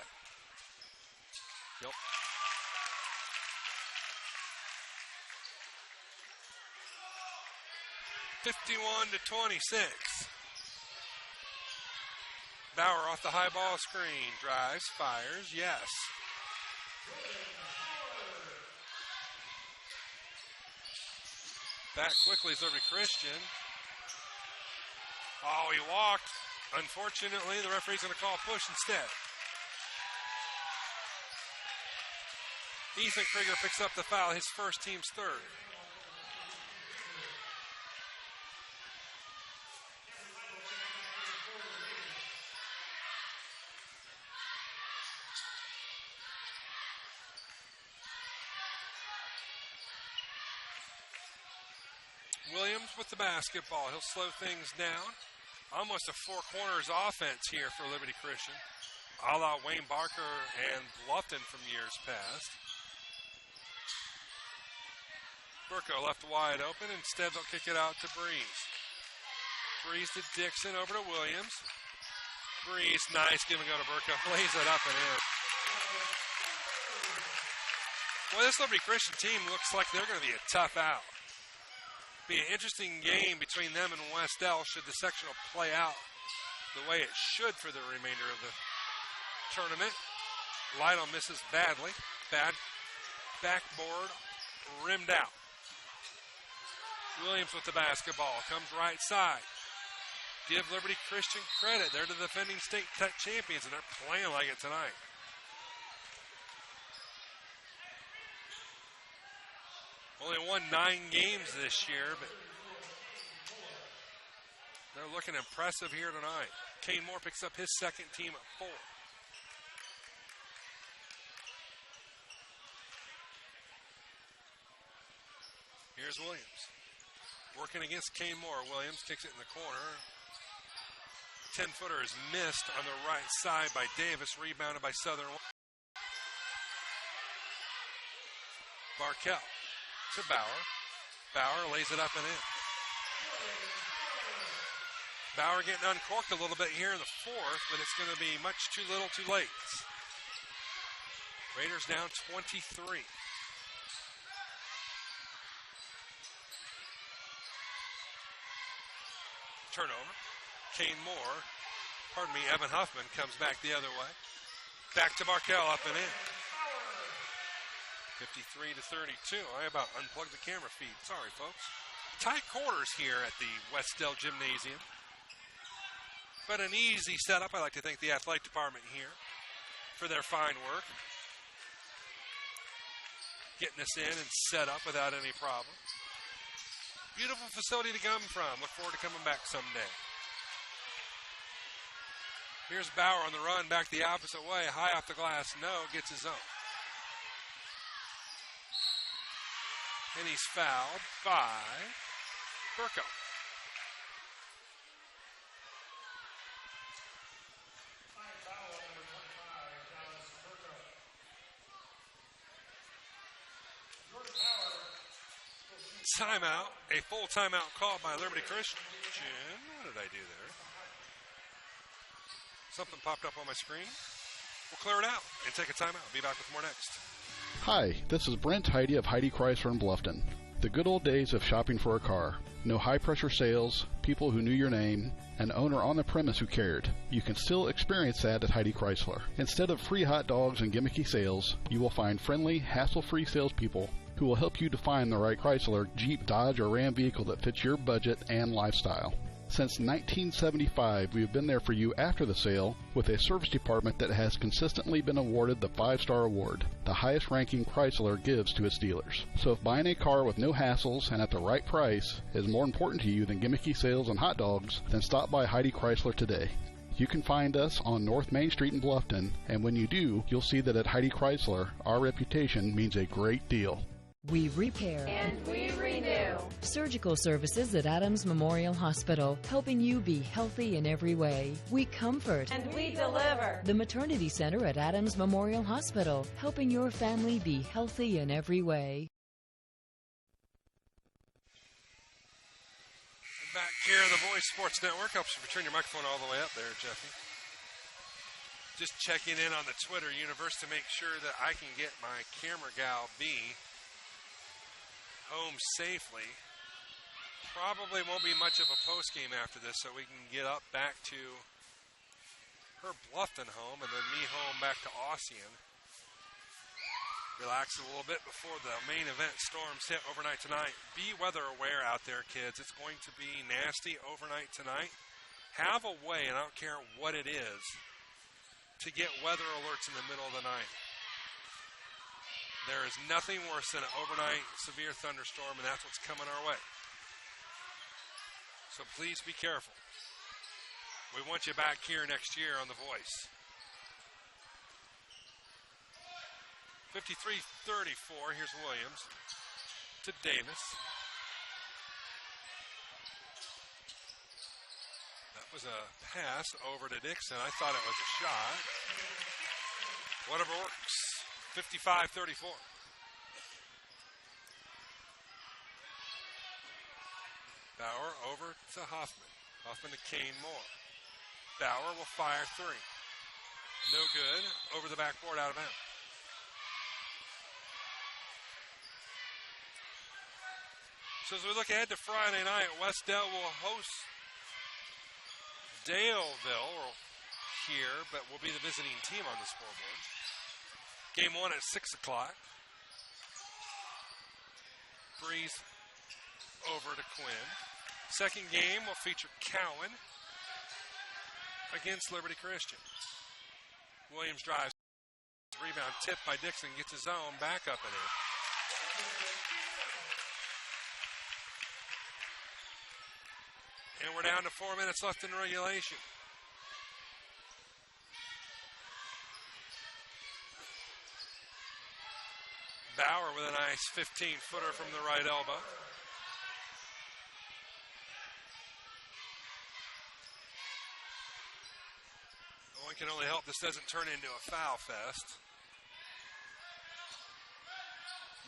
Yep. (51-26). Bauer off the high ball screen. Drives, fires, yes. Back quickly is Liberty Christian. Oh, he walked. Unfortunately, the referee's going to call push instead. Ethan Krieger picks up the foul, his first, team's third. Williams with the basketball. He'll slow things down. Almost a four corners offense here for Liberty Christian, a la Wayne Barker and Bluffton from years past. Burko left wide open. Instead, they'll kick it out to Breeze. Breeze to Dixon, over to Williams. Breeze, nice give and go to Burko. Lays it up and in. Well, this Liberty Christian team looks like they're going to be a tough out. Be an interesting game between them and West-El should the sectional play out the way it should for the remainder of the tournament. Lytle misses badly. Bad backboard rimmed out. Williams with the basketball. Comes right side. Give Liberty Christian credit. They're the defending state champions, and they're playing like it tonight. Only won 9 games this year, but they're looking impressive here tonight. Kane Moore picks up his second, team at 4. Here's Williams. Working against Kane Moore. Williams kicks it in the corner. 10-footer is missed on the right side by Davis, rebounded by Southern. Barkell to Bauer. Bauer lays it up and in. Bauer getting uncorked a little bit here in the fourth, but it's going to be much too little too late. Raiders down 23. Turnover. Kane Moore, Evan Huffman comes back the other way. Back to Barkell, up and in. 53-32. I about unplugged the camera feed. Sorry, folks. Tight quarters here at the West-El Gymnasium. But an easy setup. I like to thank the athletic department here for their fine work. Getting us in and set up without any problem. Beautiful facility to come from. Look forward to coming back someday. Here's Bauer on the run back the opposite way. High off the glass. No, gets his own. And he's fouled by Burko. Timeout, a full timeout called by Liberty Christian. What did I do there? Something popped up on my screen. We'll clear it out and take a timeout. Be back with more next. Hi, this is Brent Heidi of Heidi Chrysler in Bluffton. The good old days of shopping for a car. No high-pressure sales, people who knew your name, an owner on the premise who cared. You can still experience that at Heidi Chrysler. Instead of free hot dogs and gimmicky sales, you will find friendly, hassle-free salespeople who will help you define the right Chrysler, Jeep, Dodge, or Ram vehicle that fits your budget and lifestyle. Since 1975, we have been there for you after the sale with a service department that has consistently been awarded the 5-star award, the highest ranking Chrysler gives to its dealers. So if buying a car with no hassles and at the right price is more important to you than gimmicky sales and hot dogs, then stop by Heidi Chrysler today. You can find us on North Main Street in Bluffton, and when you do, you'll see that at Heidi Chrysler, our reputation means a great deal. We repair and we renew. Surgical services at Adams Memorial Hospital, helping you be healthy in every way. We comfort and we deliver. The Maternity Center at Adams Memorial Hospital, helping your family be healthy in every way. Back here on the Voice Sports Network. Helps you turn your microphone all the way up there, Jeffy. Just checking in on the Twitter universe to make sure that I can get my camera gal B home safely. Probably won't be much of a post game after this, so we can get up back to her Bluffton home and then me home back to Ossian. Relax a little bit before the main event storms hit overnight tonight. Be weather aware out there, kids. It's going to be nasty overnight tonight. Have a way, and I don't care what it is, to get weather alerts in the middle of the night. There is nothing worse than an overnight severe thunderstorm, and that's what's coming our way. So please be careful. We want you back here next year on The Voice. 53-34, here's Williams to Davis. That was a pass over to Dixon. I thought it was a shot. Whatever works. 55-34. Bauer over to Hoffman. Hoffman to Kane Moore. Bauer will fire three. No good. Over the backboard, out of bounds. So as we look ahead to Friday night, Westdale will host Daleville here, but will be the visiting team on the scoreboard. Game 1 at 6 o'clock. Breeze over to Quinn. Second game will feature Cowan against Liberty Christian. Williams drives. Rebound tipped by Dixon. Gets his own. Back up and in. And we're down to 4 minutes left in regulation. Bauer with a nice 15-footer from the right elbow. One can only hope this doesn't turn into a foul fest.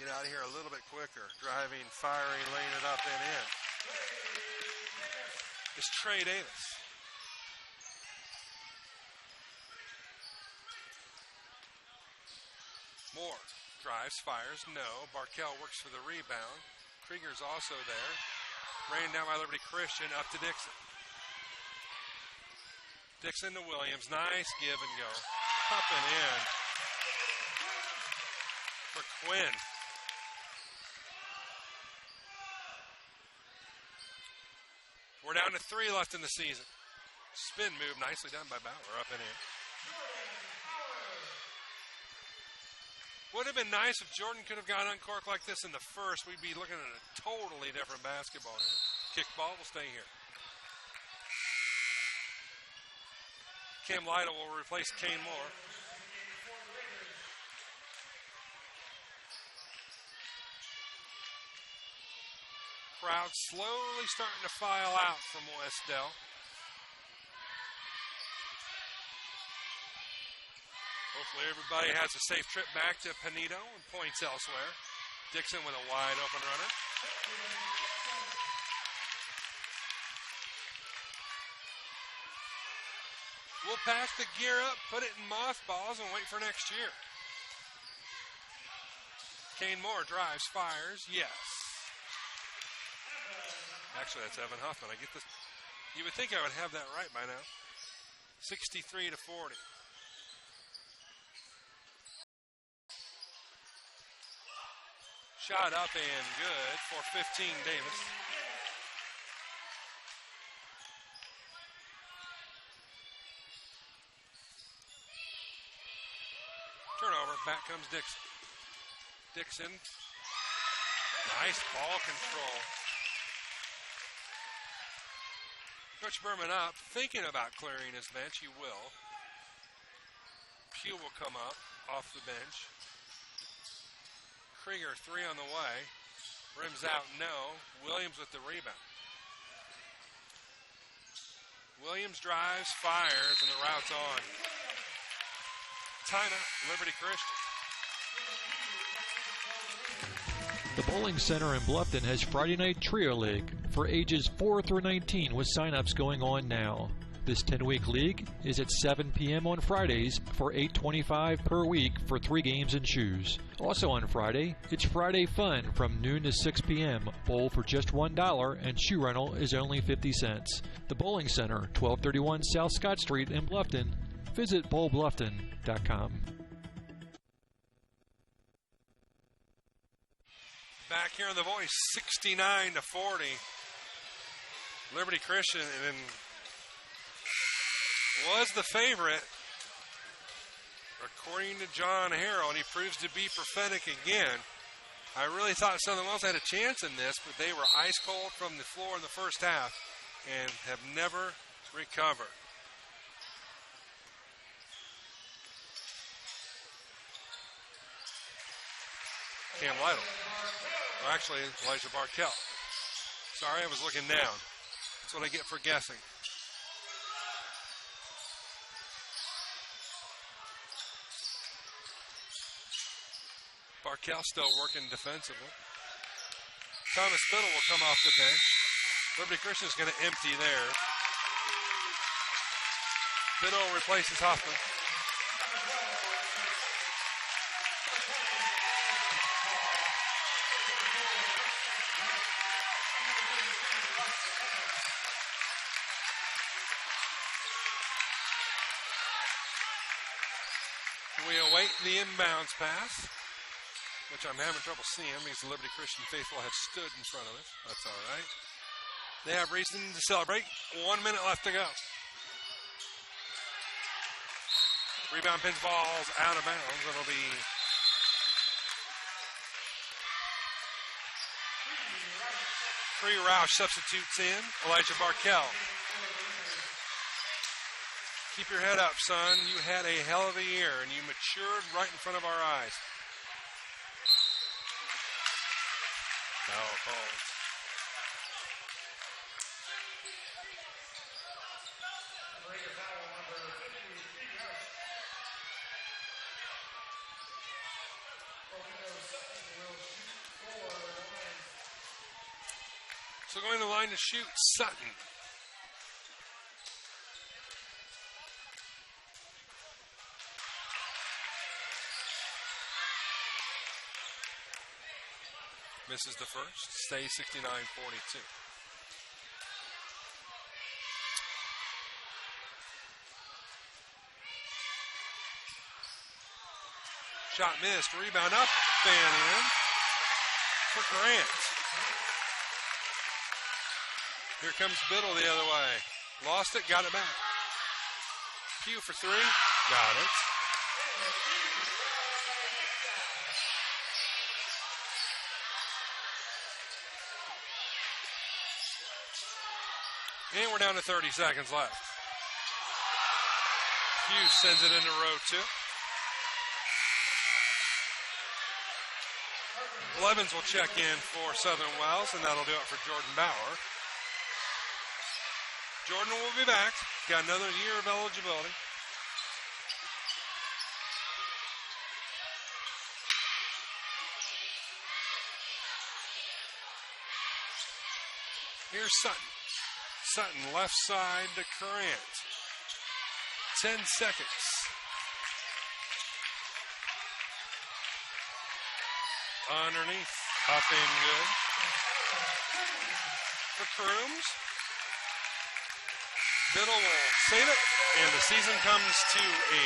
Get out of here a little bit quicker. Driving, firing, laying it up and in. It's Trey Davis. Moore. Drives, fires, no. Barkell works for the rebound. Krieger's also there. Rained down by Liberty Christian, up to Dixon. Dixon to Williams. Nice give and go. Up and in for Quinn. We're down to 3 left in the season. Spin move, nicely done by Bauer, up and in. Would have been nice if Jordan could have gone uncorked like this in the first. We'd be looking at a totally different basketball here. Kickball will stay here. Cam Lytle will replace Kane Moore. Crowd slowly starting to file out from Westdell. Hopefully everybody has a safe trip back to Pinedo and points elsewhere. Dixon with a wide open runner. We'll pack the gear up, put it in mothballs, and wait for next year. Kane Moore drives, fires, yes. Actually, that's Evan Huffman. I get this. You would think I would have that right by now. 63-40. Shot up and good for 15 Davis. Turnover, back comes Dixon. Dixon, nice ball control. Coach Berman up, thinking about clearing his bench. He will. Pugh will come up off the bench. Krieger, 3 on the way. Rims out, no. Williams with the rebound. Williams drives, fires, and the route's on. Timeout, Liberty Christian. The Bowling Center in Bluffton has Friday Night Trio League for ages 4 through 19 with sign-ups going on now. This 10-week league is at 7 p.m. on Fridays for $8.25 per week for 3 games and shoes. Also on Friday, it's Friday Fun from noon to 6 p.m. Bowl for just $1 and shoe rental is only 50 cents. The Bowling Center, 1231 South Scott Street in Bluffton. Visit bowlbluffton.com. Back here on the Voice, 69-40. Liberty Christian and was the favorite, according to John Harrell, and he proves to be prophetic again. I really thought Southern Wells had a chance in this, but they were ice cold from the floor in the first half and have never recovered. Cam Lytle. Or actually, Elijah Barkell. Sorry, I was looking down. That's what I get for guessing. Barkell still working defensively. Thomas Biddle will come off the bench. Liberty Christian is going to empty there. Biddle replaces Hoffman. We await the inbounds pass, which I'm having trouble seeing because the Liberty Christian faithful have stood in front of us. That's all right. They have reason to celebrate. 1 minute left to go. Rebound pins balls out of bounds. It'll be Cree Roush substitutes in. Elijah Barkell. Keep your head up, son. You had a hell of a year, and you matured right in front of our eyes. Foul called. So going to the line to shoot, Sutton. Misses the first, stays 69-42. Shot missed, rebound up and in for Grant. Here comes Biddle the other way. Lost it, got it back. Pugh for 3, got it. And we're down to 30 seconds left. Pugh sends it into row 2. Blevins will check in for Southern Wells, and that'll do it for Jordan Bauer. Jordan will be back. Got another year of eligibility. Here's Sutton. Sutton left side to Courant. 10 seconds. Underneath. Up and good. For Crooms. Biddle will save it. And the season comes to a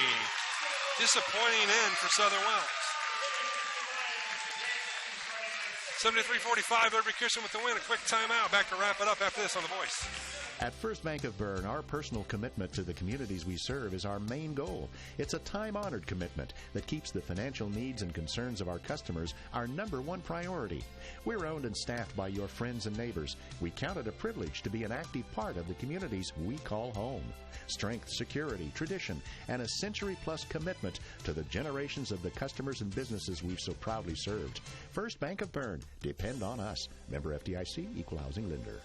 disappointing end for Southern Wells. 73-45, Liberty Christian with the win. A quick timeout. Back to wrap it up after this on The Voice. At First Bank of Bern, our personal commitment to the communities we serve is our main goal. It's a time-honored commitment that keeps the financial needs and concerns of our customers our number one priority. We're owned and staffed by your friends and neighbors. We count it a privilege to be an active part of the communities we call home. Strength, security, tradition, and a century-plus commitment to the generations of the customers and businesses we've so proudly served. First Bank of Bern. Depend on us. Member FDIC, Equal Housing Lender.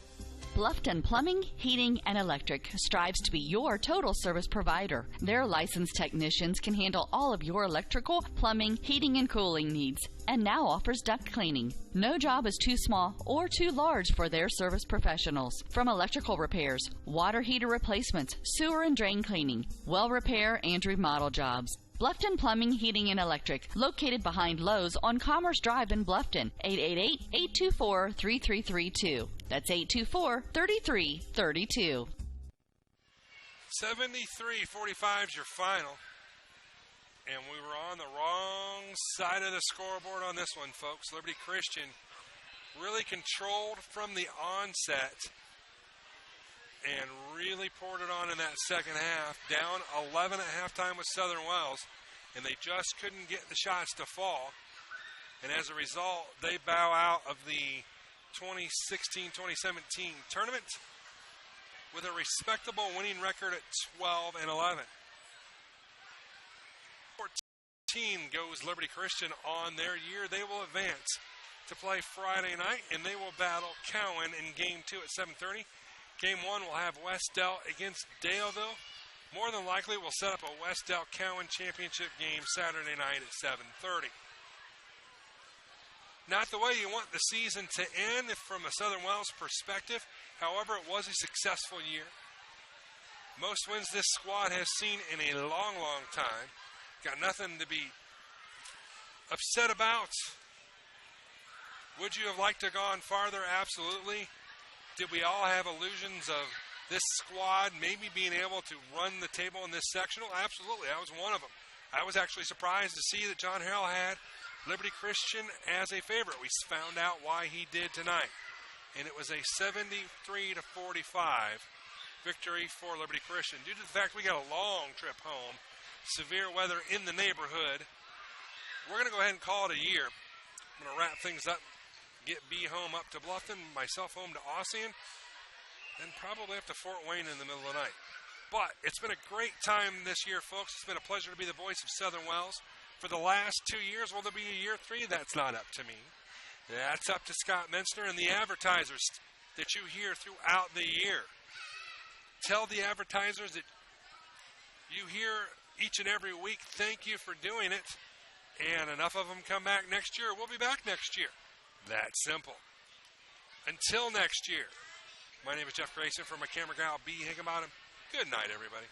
Bluffton Plumbing, Heating, and Electric strives to be your total service provider. Their licensed technicians can handle all of your electrical, plumbing, heating, and cooling needs, and now offers duct cleaning. No job is too small or too large for their service professionals. From electrical repairs, water heater replacements, sewer and drain cleaning, well repair, and remodel jobs. Bluffton Plumbing, Heating, and Electric, located behind Lowe's on Commerce Drive in Bluffton, 888-824-3332. That's 824-3332. 73-45 is your final. And we were on the wrong side of the scoreboard on this one, folks. Liberty Christian really controlled from the onset and really poured it on in that second half. Down 11 at halftime with Southern Wells, and they just couldn't get the shots to fall. And as a result, they bow out of the 2016-2017 tournament with a respectable winning record at 12-11. 14 goes Liberty Christian on their year. They will advance to play Friday night, and they will battle Cowan in Game 2 at 7:30. Game 1 will have West-Delt against Daleville. More than likely, we'll set up a West-Delt-Cowan championship game Saturday night at 7:30. Not the way you want the season to end from a Southern Wells perspective. However, it was a successful year. Most wins this squad has seen in a long, long time. Got nothing to be upset about. Would you have liked to have gone farther? Absolutely. Did we all have illusions of this squad maybe being able to run the table in this sectional? Absolutely. I was one of them. I was actually surprised to see that John Harrell had Liberty Christian as a favorite. We found out why he did tonight. And it was a 73-45 victory for Liberty Christian. Due to the fact we got a long trip home, severe weather in the neighborhood, we're going to go ahead and call it a year. I'm going to wrap things up. Get B home up to Bluffton, myself home to Ossian, then probably up to Fort Wayne in the middle of the night. But it's been a great time this year, folks. It's been a pleasure to be the voice of Southern Wells. For the last 2 years, will there be a year 3? That's not up to me. That's up to Scott Menster and the advertisers that you hear throughout the year. Tell the advertisers that you hear each and every week, thank you for doing it. And enough of them come back next year. We'll be back next year. That simple. Until next year, my name is Jeff Grayson from my camera guy, B. Higginbottom. Good night, everybody.